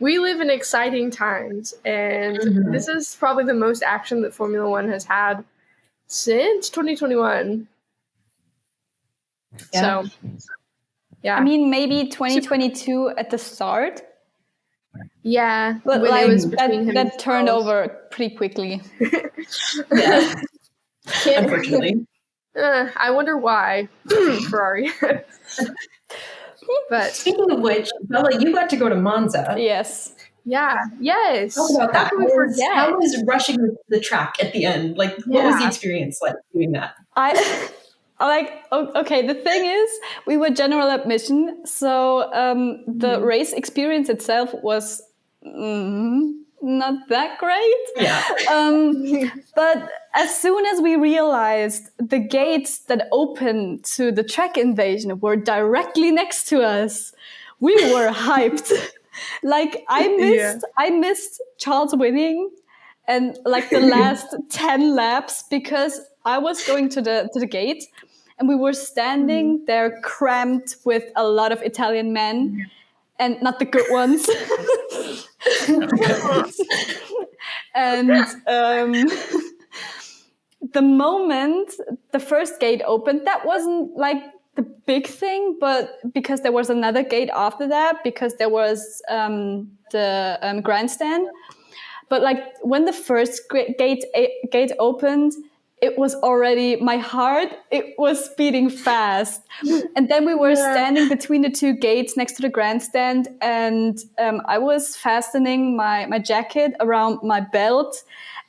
We live in exciting times, and this is probably the most action that Formula One has had since 2021. Yeah. So, yeah. I mean, maybe 2022 at the start. Yeah, But when like it was between him and that turned Charles. over pretty quickly. Yeah, Can't- unfortunately. I wonder why Ferrari. But Speaking of which, Bella, you got to go to Monza. Yes. yes. Talk about How that. can we forget? How was rushing the track at the end? Like, what was the Yeah. experience like doing that? I like, okay, the thing is, we were general admission, so the race experience itself was not that great. Yeah. But as soon as we realized the gates that opened to the track invasion were directly next to us, we were hyped. Like I missed Charles winning and like the last 10 laps because I was going to the gate and we were standing there cramped with a lot of Italian men and not the good ones. And the moment the first gate opened, that wasn't like the big thing, but because there was another gate after that, because there was the grandstand. But like when the first gate opened, it was already my heart. It was beating fast, and then we were standing between the two gates next to the grandstand, and I was fastening my jacket around my belt,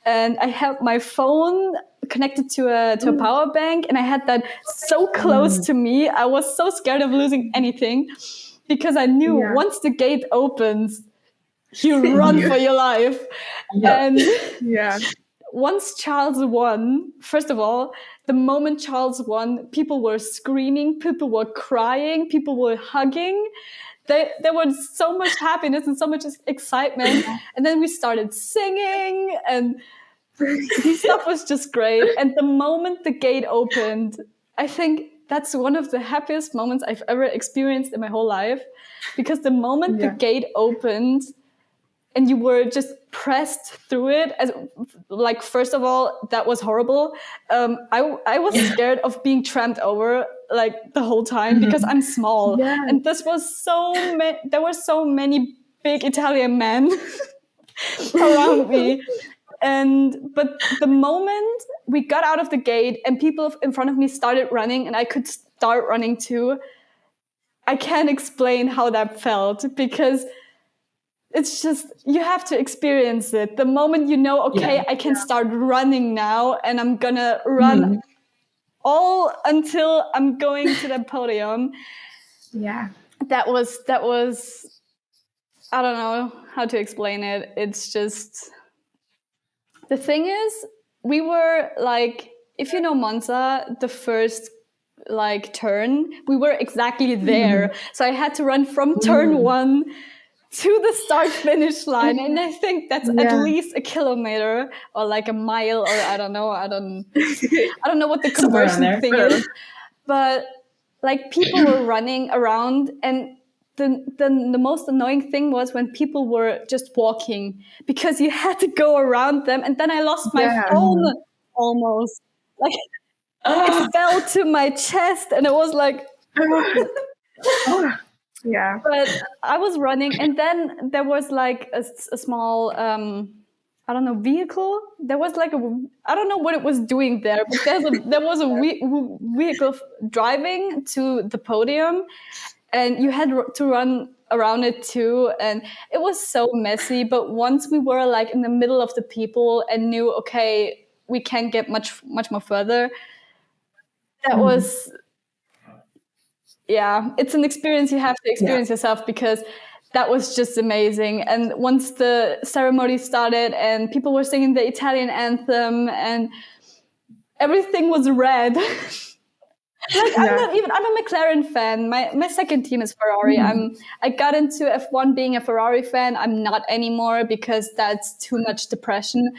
and I had my phone connected to a power bank, and I had that so close to me. I was so scared of losing anything because I knew once the gate opens, you run for your life. And once Charles won, first of all, the moment Charles won, people were screaming, people were crying, people were hugging. There was so much happiness and so much excitement. And then we started singing and stuff was just great. And the moment the gate opened, I think that's one of the happiest moments I've ever experienced in my whole life. Because the moment the gate opened and you were just pressed through it, as like, first of all, that was horrible. I was scared of being tramped over like the whole time because I'm small. And this was there were so many big Italian men around me. But the moment we got out of the gate and people in front of me started running and I could start running too, I can't explain how that felt because it's just, you have to experience it. The moment you know, okay, I can start running now and I'm gonna run all until I'm going to the podium. Yeah. That was, I don't know how to explain it. It's just, the thing is, we were like, if you know Monza, the first like turn, we were exactly there. So I had to run from turn 1 to the start finish line. And I think that's at least a kilometer or like a mile, or I don't know. I don't know what the conversion thing is. But like people were running around, and the most annoying thing was when people were just walking because you had to go around them. And then I lost my phone almost. Like it fell to my chest and it was like, But I was running, and then there was like a small, I don't know, vehicle. There was like I don't know what it was doing there, but there was a vehicle driving to the podium, and you had to run around it too. And it was so messy. But once we were like in the middle of the people and knew, okay, we can't get much more further, that was... Yeah, it's an experience you have to experience yourself, because that was just amazing. And once the ceremony started and people were singing the Italian anthem and everything was red. I'm a McLaren fan. My second team is Ferrari. I got into F1 being a Ferrari fan. I'm not anymore because that's too much depression.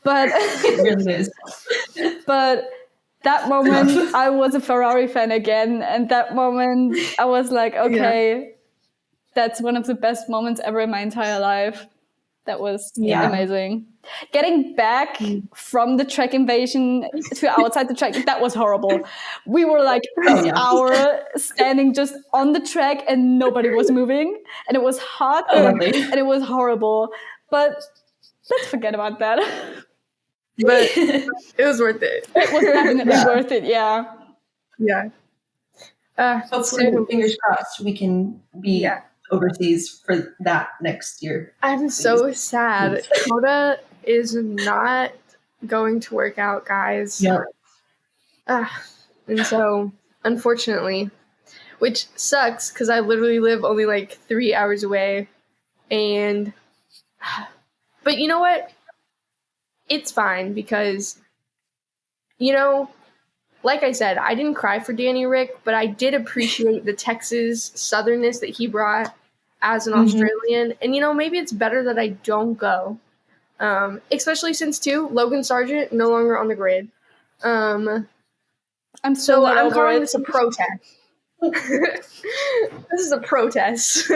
But it really is. But that moment, I was a Ferrari fan again. And that moment, I was like, okay, that's one of the best moments ever in my entire life. That was Yeah. amazing. Getting back from the track invasion to outside the track, that was horrible. We were like an hour standing just on the track and nobody was moving. And it was hot and it was horrible. But let's forget about that. But it was worth it. It was definitely worth it, yeah. Yeah. Hopefully, fingers crossed, we can be overseas for that next year. I'm so sad. Coda is not going to work out, guys. Yeah. And so, unfortunately, which sucks because I literally live only like 3 hours away. And, but you know what? It's fine because, you know, like I said, I didn't cry for Danny Rick, but I did appreciate the Texas southernness that he brought as an Australian. And, you know, maybe it's better that I don't go. Especially since, too, Logan Sargent no longer on the grid. I'm calling this a protest. This is a protest.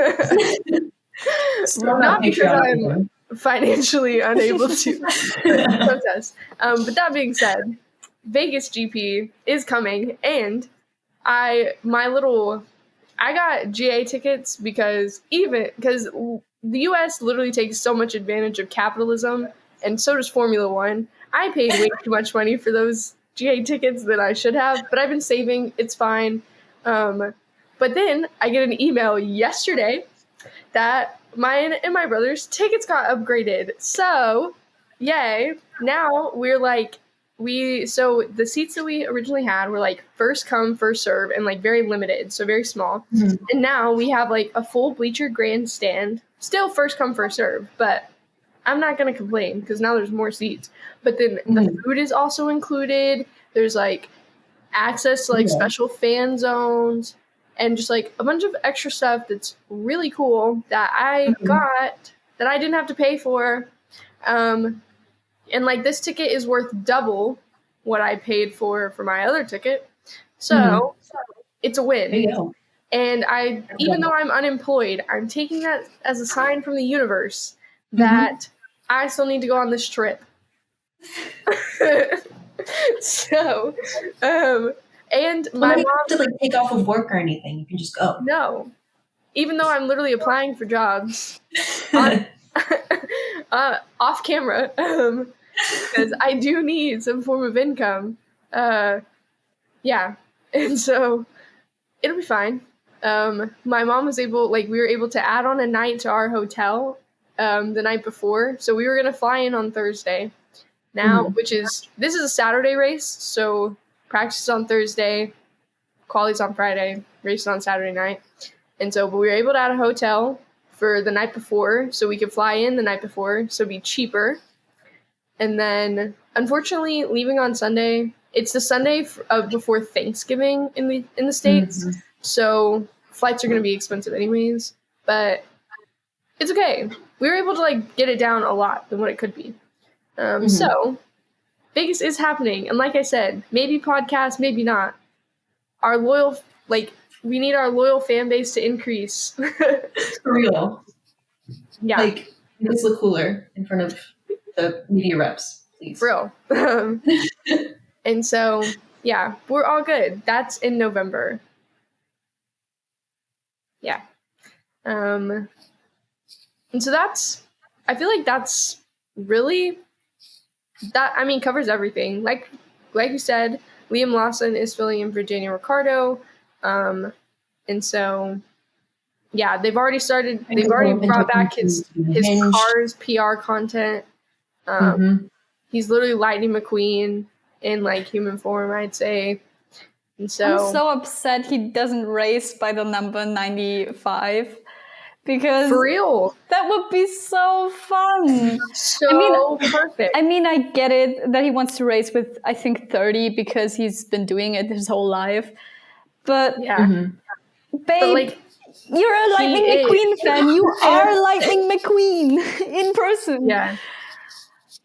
Not because I'm financially unable to protest. But that being said, Vegas GP is coming, and I got GA tickets because the US literally takes so much advantage of capitalism, and so does Formula One. I paid way too much money for those GA tickets that I should have, but I've been saving. It's fine. But then I get an email yesterday that mine and my brother's tickets got upgraded. So, yay. Now we're like, so the seats that we originally had were like first come, first serve, and like very limited, so very small. And now we have like a full bleacher grandstand, still first come, first serve, but I'm not going to complain because now there's more seats. But then the food is also included. There's like access to like special fan zones and just like a bunch of extra stuff that's really cool that I got that I didn't have to pay for. And like this ticket is worth double what I paid for my other ticket. So it's a win. There you go. And even though I'm unemployed, I'm taking that as a sign from the universe that I still need to go on this trip. So, and my mom don't have to like take off of work or anything. You can just go. No, even though I'm literally applying for jobs off camera, because I do need some form of income. Yeah, and so it'll be fine. My mom was we were able to add on a night to our hotel the night before, so we were gonna fly in on Thursday. Now, this is a Saturday race, so practice is on Thursday, quali's on Friday, race on Saturday night. And so, but we were able to add a hotel for the night before, so we could fly in the night before, so it'd be cheaper. And then, unfortunately, leaving on Sunday, it's the Sunday before Thanksgiving in the States, so flights are going to be expensive anyways, but it's okay. We were able to like get it down a lot than what it could be. So Vegas is happening. And like I said, maybe podcast, maybe not. Our loyal, we need our loyal fan base to increase. For real. Yeah. Like, make us look cooler in front of the media reps, please. For real. And so, yeah, we're all good. That's in November. Yeah. And so I feel like that's really, covers everything. Like you said, Liam Lawson is filling in for Daniel Ricciardo. And so, yeah, they've already brought back his Cars PR content. He's literally Lightning McQueen in like human form, I'd say. And so I'm so upset he doesn't race by the number 95 because for real, that would be so fun. So perfect. I mean, I get it that he wants to race with, I think, 30 because he's been doing it his whole life. But yeah, babe, you're a Lightning McQueen fan. You are Lightning McQueen in person. Yeah.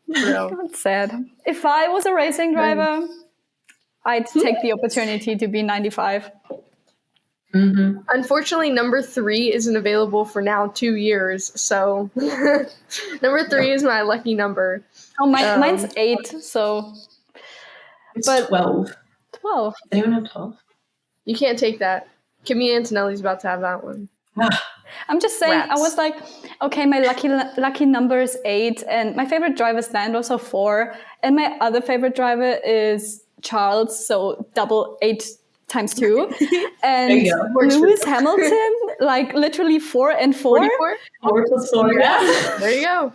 That's sad. If I was a racing driver, I'd take the opportunity to be 95. Mm-hmm. Unfortunately, number 3 isn't available for now 2 years. So number 3 is my lucky number. Oh, mine's 8. So, It's But- 12. 12. Does anyone have 12? You can't take that. Kimmy Antonelli's about to have that one. I'm just saying, I Rats. was like, okay, my lucky number is 8, and my favorite driver is Lando, so 4, and my other favorite driver is Charles, so double 8 times 2, and There you go. Lewis Hamilton, like literally 4 and 4. 44? 4 plus 4, yeah. There you go.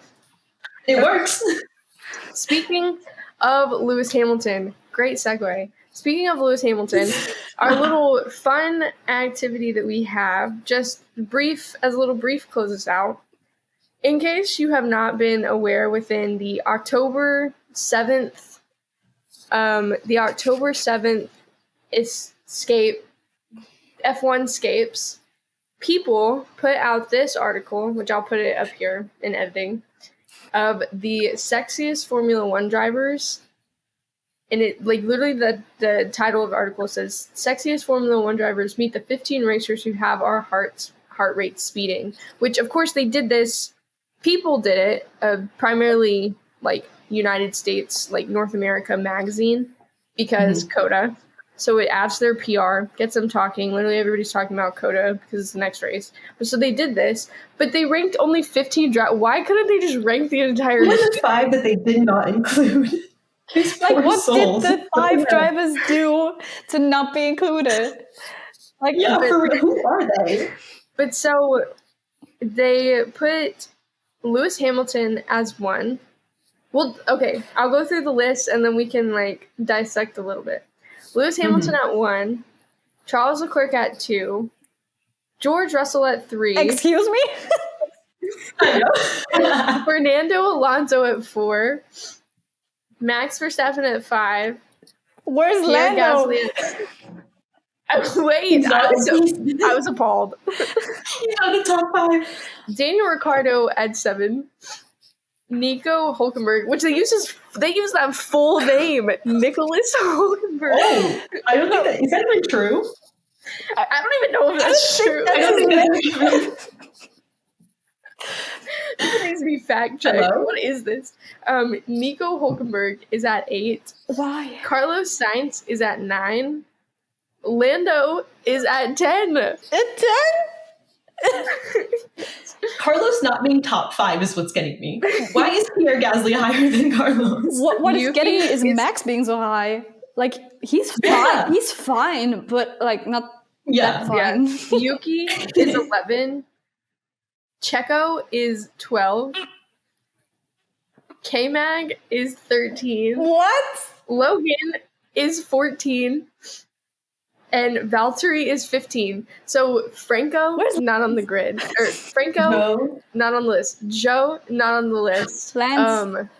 It works. Speaking of Lewis Hamilton, great segue. Speaking of Lewis Hamilton, our little fun activity that we have, just brief, as a little brief closes out. In case you have not been aware, within the October 7th escape, F1 scapes, people put out this article, which I'll put it up here in editing, of the sexiest Formula One drivers. And it, like, literally the title of the article says, sexiest Formula One drivers meet the 15 racers who have our heart rate speeding. Which, of course, they did this. People did it, primarily, like, United States, like, North America magazine, because COTA. So it adds their PR, gets them talking. Literally everybody's talking about COTA because it's the next race. But so they did this, but they ranked only 15 drivers. Why couldn't they just rank the entire... What are the 5 that they did not include? These Like, poor what souls. did the 5 drivers do to not be included? Like, Yeah, for real, who are they? But so they put Lewis Hamilton as 1. Well, okay, I'll go through the list and then we can, like, dissect a little bit. Lewis Hamilton at 1, Charles Leclerc at 2, George Russell at 3, excuse me? I know. Fernando Alonso at 4, Max Verstappen at 5, Where's Pierre Lando? Gasly at... Wait, I was appalled. Yeah, the top 5. Daniel Ricciardo at 7, Nico Hulkenberg, which they use that full name, Nicholas Hulkenberg. Oh, I don't think that is that even true? I don't even know if that's true. I don't think that's true. This needs to be fact checked. Hello? What is this? Nico Hulkenberg is at 8. Why? Carlos Sainz is at 9. Lando is at 10. At 10? Carlos not being top 5 is what's getting me. Why is Pierre Gasly higher than Carlos? What is Yuki getting me is is- Max being so high. Like, he's fine. Yeah. He's fine, but, like, not Yeah. that fine. Yuki is 11. Checo is 12. K-Mag is 13. What? Logan is 14. And Valtteri is 15. So Franco Where's- not on the grid. Or Franco No. not on the list. Joe not on the list. Lance.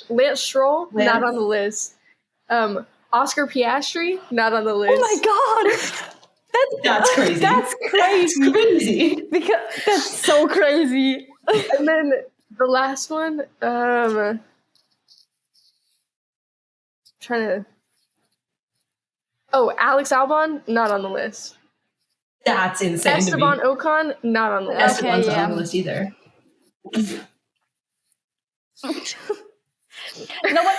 Lance Stroll not Lance. on the list. Oscar Piastri not on the list. Oh my god! That's crazy. That's crazy. Crazy. Because that's so crazy. And then the last one, trying to. Oh, Alex Albon not on the list. That's insane Esteban to me. Ocon not on the list. Esteban's Okay, not on yeah. the list either. No, but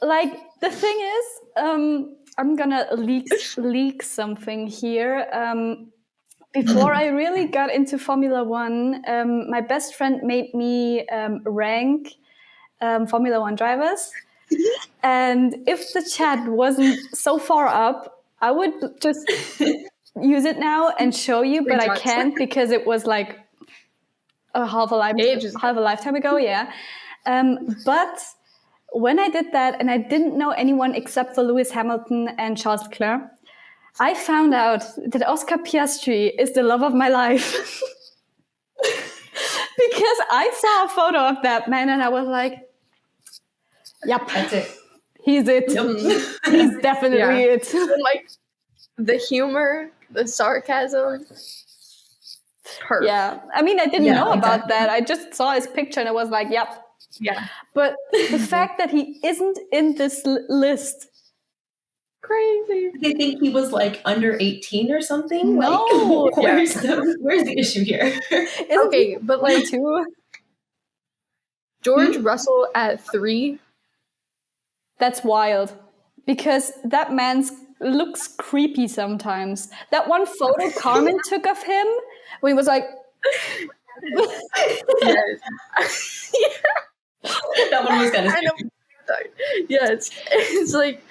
like the thing is, I'm gonna leak something here. Before I really got into Formula One, my best friend made me rank Formula One drivers. And if the chat wasn't so far up, I would just use it now and show you, but I can't because it was like half a lifetime ago, yeah. But when I did that, and I didn't know anyone except for Lewis Hamilton and Charles Leclerc, I found out that Oscar Piastri is the love of my life. Because I saw a photo of that man and I was like, yep, That's it. he's it. Yep. He's definitely it. And, like, the humor, the sarcasm. Perfect. Yeah, I mean, I didn't Yeah, know about exactly. that. I just saw his picture and I was like, yep. Yeah. But the fact that he isn't in this list Crazy. They think he was like under 18 or something. No. Like, where's the issue here? Isn't Okay, he but like 22? George Russell at 3. That's wild. Because that man looks creepy sometimes. That one photo Carmen took of him when he was like, Yes. That one was kind of I know. Yes. It's like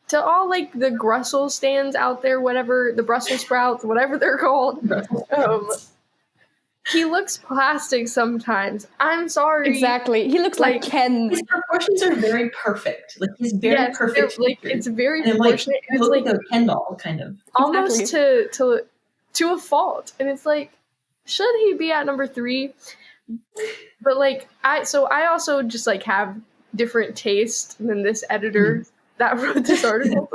to all like the Grussel stands out there, whatever, the Brussels sprouts, whatever they're called. He looks plastic sometimes. I'm sorry. exactly. He looks like Ken. His proportions are very perfect. Like he's very perfect. Like it's very and I'm like, proportionate. you It's look like like a Ken doll, kind of. almost to a fault, and it's like, should he be at number 3? But like I also just like have different taste than this editor that wrote this article.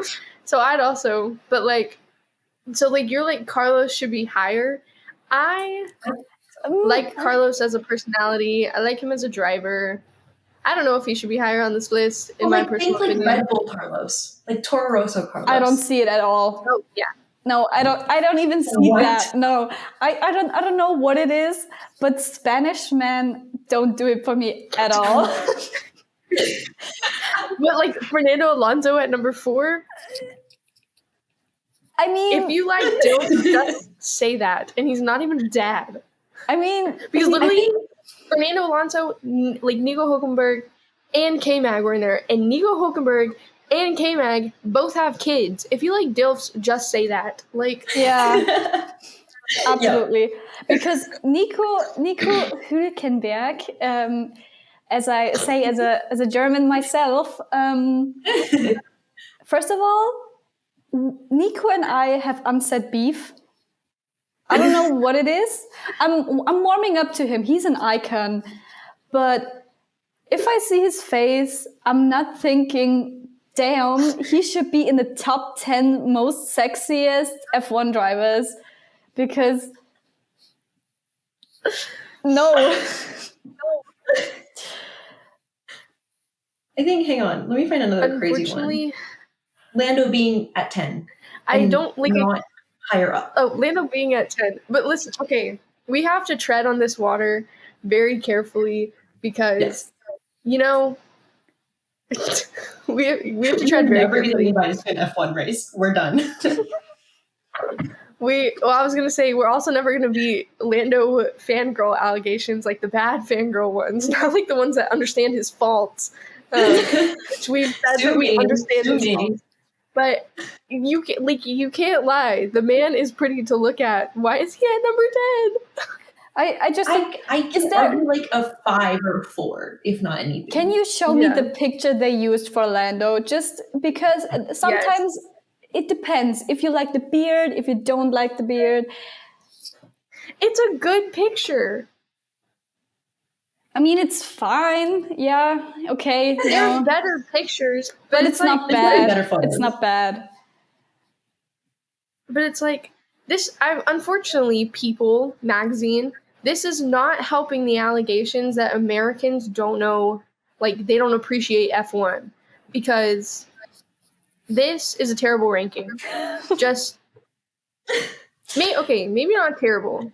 So I'd also, but like, so like you're like Carlos should be higher. I like Carlos as a personality. I like him as a driver. I don't know if he should be higher on this list in my personal opinion. Red Bull Carlos, like Toro Rosso Carlos. I don't see it at all. Oh yeah. No, I don't even see that. No, I don't know what it is, but Spanish men don't do it for me at all. But like Fernando Alonso at number 4. I mean, If you like Dylan, just say that, and he's not even a dad. I mean, Because literally, Fernando Alonso, like Nico Hülkenberg, and K-Mag were in there, and Nico Hülkenberg and K-Mag both have kids. If you like DILFs, just say that. Like, yeah, absolutely. Because Nico Hülkenberg, as I say as a German myself, first of all, Nico and I have unsaid beef. I don't know what it is. I'm warming up to him. He's an icon. But if I see his face, I'm not thinking, damn, he should be in the top 10 most sexiest F1 drivers. Because no. I think, hang on, let me find another crazy one. Lando being at 10. I don't like not higher up. Oh, Lando being at 10. But listen, okay, we have to tread on this water very carefully because, you know, we have to tread very carefully. Never going to an F1 race. We're done. I was going to say, we're also never going to be Lando fangirl allegations, like the bad fangirl ones, not like the ones that understand his faults. Which we've said that we understand his faults. But you can't lie. The man is pretty to look at. Why is he at number 10? I can argue like a 5 or 4, if not anything. Can you show me the picture they used for Lando? Just because sometimes it depends. If you like the beard, if you don't like the beard. It's a good picture. I mean, it's fine. Yeah, okay. There's better pictures, but it's not bad. It's not bad. But it's like this. Unfortunately, People magazine. This is not helping the allegations that Americans don't know, like they don't appreciate F1, because this is a terrible ranking. Just maybe not terrible.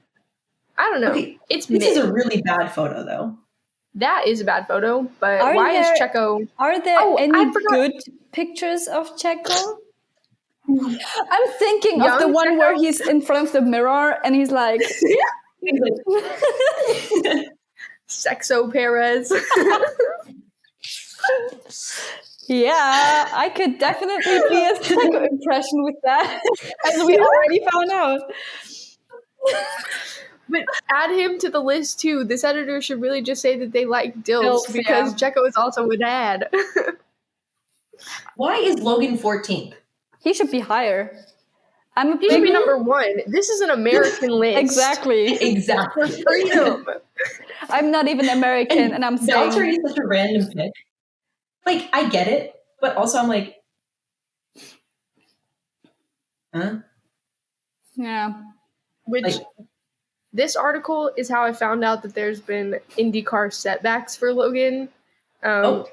I don't know. Okay, this is a really bad photo, though. That is a bad photo, but is Checo? Are there any good pictures of Checo? I'm thinking of the one where he's in front of the mirror and he's like... Sexo Perez. Yeah, I could definitely be a Checo impression with that, as we already found out. But add him to the list too. This editor should really just say that they like DILFs because Checo is also a dad. Why is Logan 14th? He should be higher. He should be number 1. This is an American list. Exactly. For freedom. I'm not even American, and I'm saying... Valtteri is such a random pick. Like, I get it, but also I'm like... Huh? Yeah. Which... This article is how I found out that there's been IndyCar setbacks for Logan. Because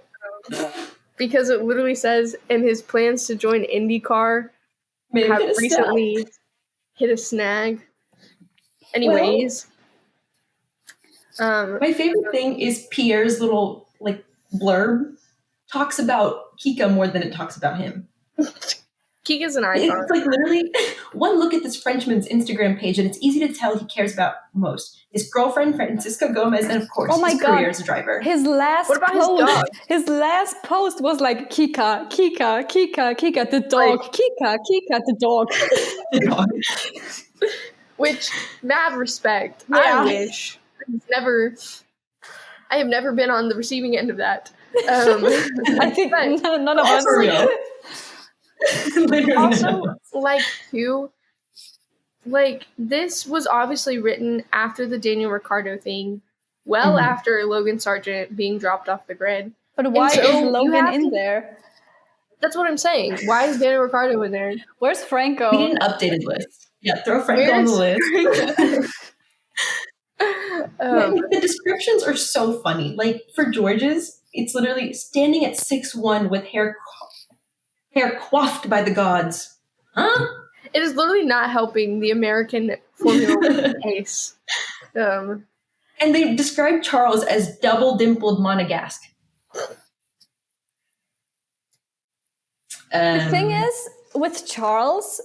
because it literally says, and his plans to join IndyCar have recently hit a snag. Anyways. My favorite thing is Pierre's little like blurb talks about Kika more than it talks about him. Kika's an icon. It's like literally one look at this Frenchman's Instagram page and it's easy to tell he cares about most his girlfriend Francisca Gomez and of course his career as a driver. His last what about post, his dog? His last post was like Kika, Kika, Kika, Kika, the dog, Like, Kika, Kika, the dog. Which, mad respect. Yeah. I wish. I have never been on the receiving end of that. I think none of us. Also, like, too, like, this was obviously written after the Daniel Ricciardo thing, well after Logan Sargent being dropped off the grid. But why so is Logan in there? That's what I'm saying. Why is Daniel Ricciardo in there? Where's Franco? We need an updated list. Yeah, throw Franco on the list. The descriptions are so funny. Like for George's, it's literally standing at 6'1" with hair coiffed by the gods. Huh? It is literally not helping the American Formula One pace. And they describe Charles as double-dimpled Monegasque. The thing is, with Charles,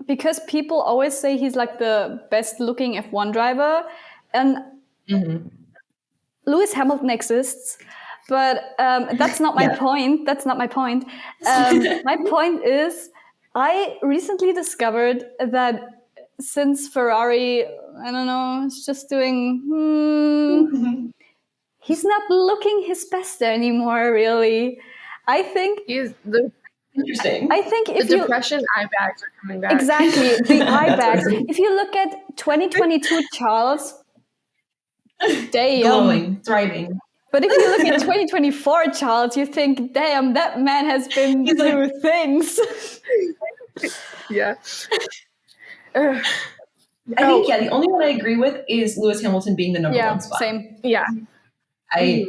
because people always say he's like the best-looking F1 driver, and Lewis Hamilton exists, but that's not my point. That's not my point. My point is, I recently discovered that since Ferrari, I don't know, is just doing, he's not looking his best anymore, really. I think interesting. I think if the depression eye bags are coming back. Exactly, the eye bags. If you look at 2022 Charles, damn, glowing, thriving. But if you look at 2024 Charles, you think, damn, that man has been through things. Yeah. I think the only one I agree with is Lewis Hamilton being the number one spot. Same. Yeah. I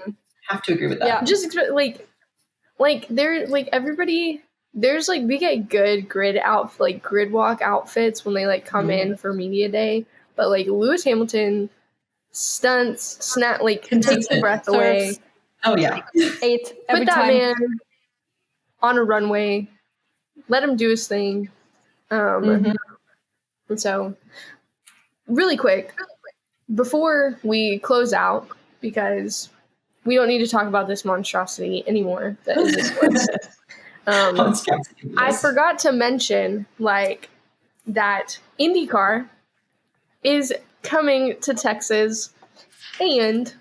have to agree with that. Yeah. Just like there, like everybody, there's like, we get good grid walk outfits when they like come in for media day, but like Lewis Hamilton stunts, snap, like takes the breath away. Oh yeah. 8 every Put that time. man on a runway, let him do his thing. And so really quick, before we close out, because we don't need to talk about this monstrosity anymore. That is this list. I forgot to mention, like, that IndyCar is coming to Texas, and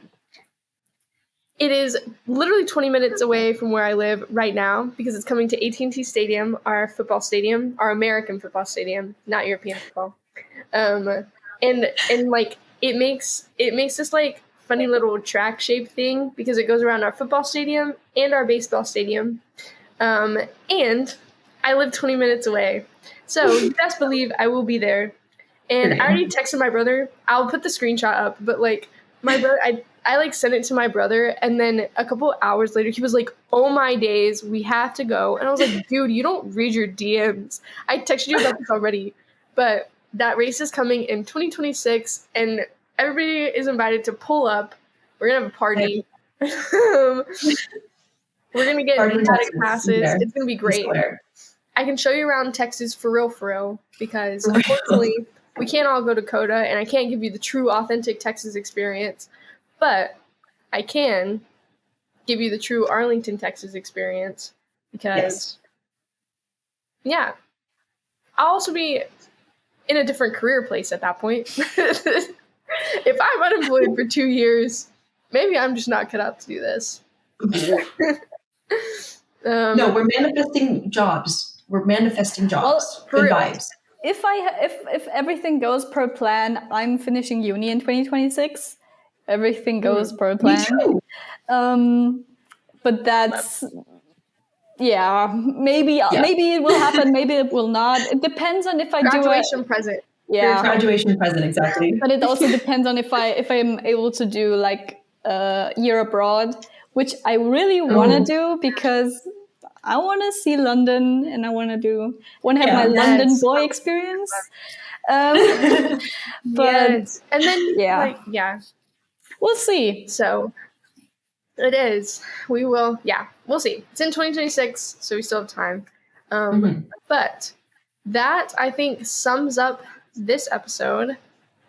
it is literally 20 minutes away from where I live right now because it's coming to AT&T Stadium, our football stadium, our American football stadium, not European football. And like it makes this like funny little track shape thing because it goes around our football stadium and our baseball stadium. And I live 20 minutes away. So you best believe I will be there. And I already texted my brother. I'll put the screenshot up, but like my brother, I like sent it to my brother, and then a couple hours later, he was like, "Oh my days, we have to go." And I was like, "Dude, you don't read your DMs. I texted you about this already." But that race is coming in 2026, and everybody is invited to pull up. We're gonna have a party. We're gonna get automatic passes. It's gonna be great. I can show you around Texas for real, because unfortunately we can't all go to COTA, and I can't give you the true, authentic Texas experience. But I can give you the true Arlington, Texas experience because, I'll also be in a different career place at that point. If I'm unemployed for 2 years, maybe I'm just not cut out to do this. No, we're manifesting jobs. We're manifesting jobs. Good vibes. If everything goes per plan, I'm finishing uni in 2026. Everything goes per plan. Me too. But that's maybe it will happen, maybe it will not. It depends on if I graduation present. Yeah, graduation present, exactly. But it also depends on if I'm able to do like a year abroad, which I really want to do because I want to see London and I want to have my London boy experience. But yes. And then we'll see. So it is. We will. Yeah, we'll see. It's in 2026, so we still have time. But that, I think, sums up this episode.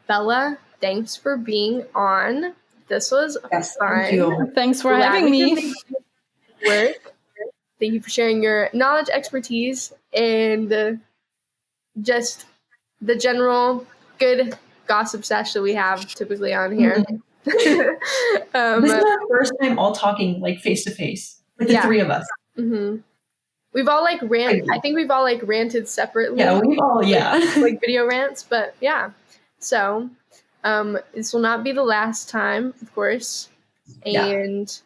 Bella, thanks for being on. This was fun. Thank you. Thanks for having me. Work. Thank you for sharing your knowledge, expertise, and just the general good gossip sesh that we have typically on here. This is our first time all talking like face to face, like the three of us. We've all like ranted. I think we've all like ranted separately. Yeah, we've all like video rants, but yeah. So this will not be the last time, of course. And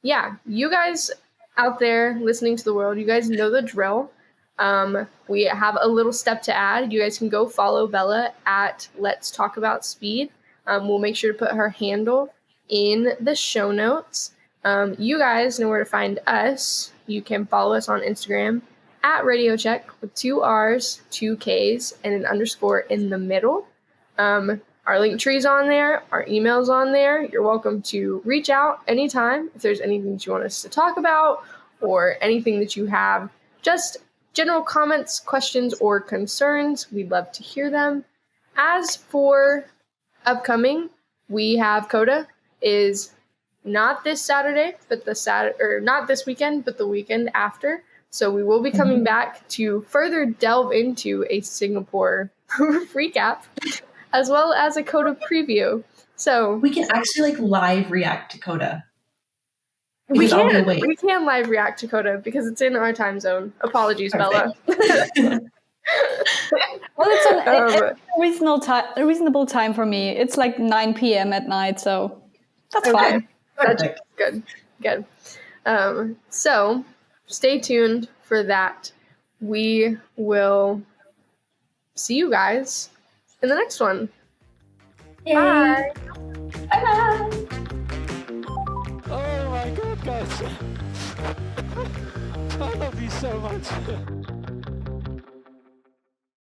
you guys out there listening to the world, you guys know the drill. We have a little step to add. You guys can go follow Bella at Let's Talk About Speed. We'll make sure to put her handle in the show notes. You guys know where to find us. You can follow us on Instagram at Radio Check with 2 R's, 2 K's, and an underscore in the middle. Our link tree's on there. Our email's on there. You're welcome to reach out anytime if there's anything that you want us to talk about or anything that you have, just general comments, questions, or concerns. We'd love to hear them. As for upcoming, we have CODA is not this Saturday, but not this weekend, but the weekend after. So we will be coming back to further delve into a Singapore recap, as well as a CODA preview. So we can actually like live react to CODA. We can live react to CODA because it's in our time zone. Apologies, Bella. Well, it's a reasonable time for me. It's like 9 p.m. at night, so that's fine. That's good. So stay tuned for that. We will see you guys in the next one. Yay. Bye. Bye. Oh my god, guys. I love you so much.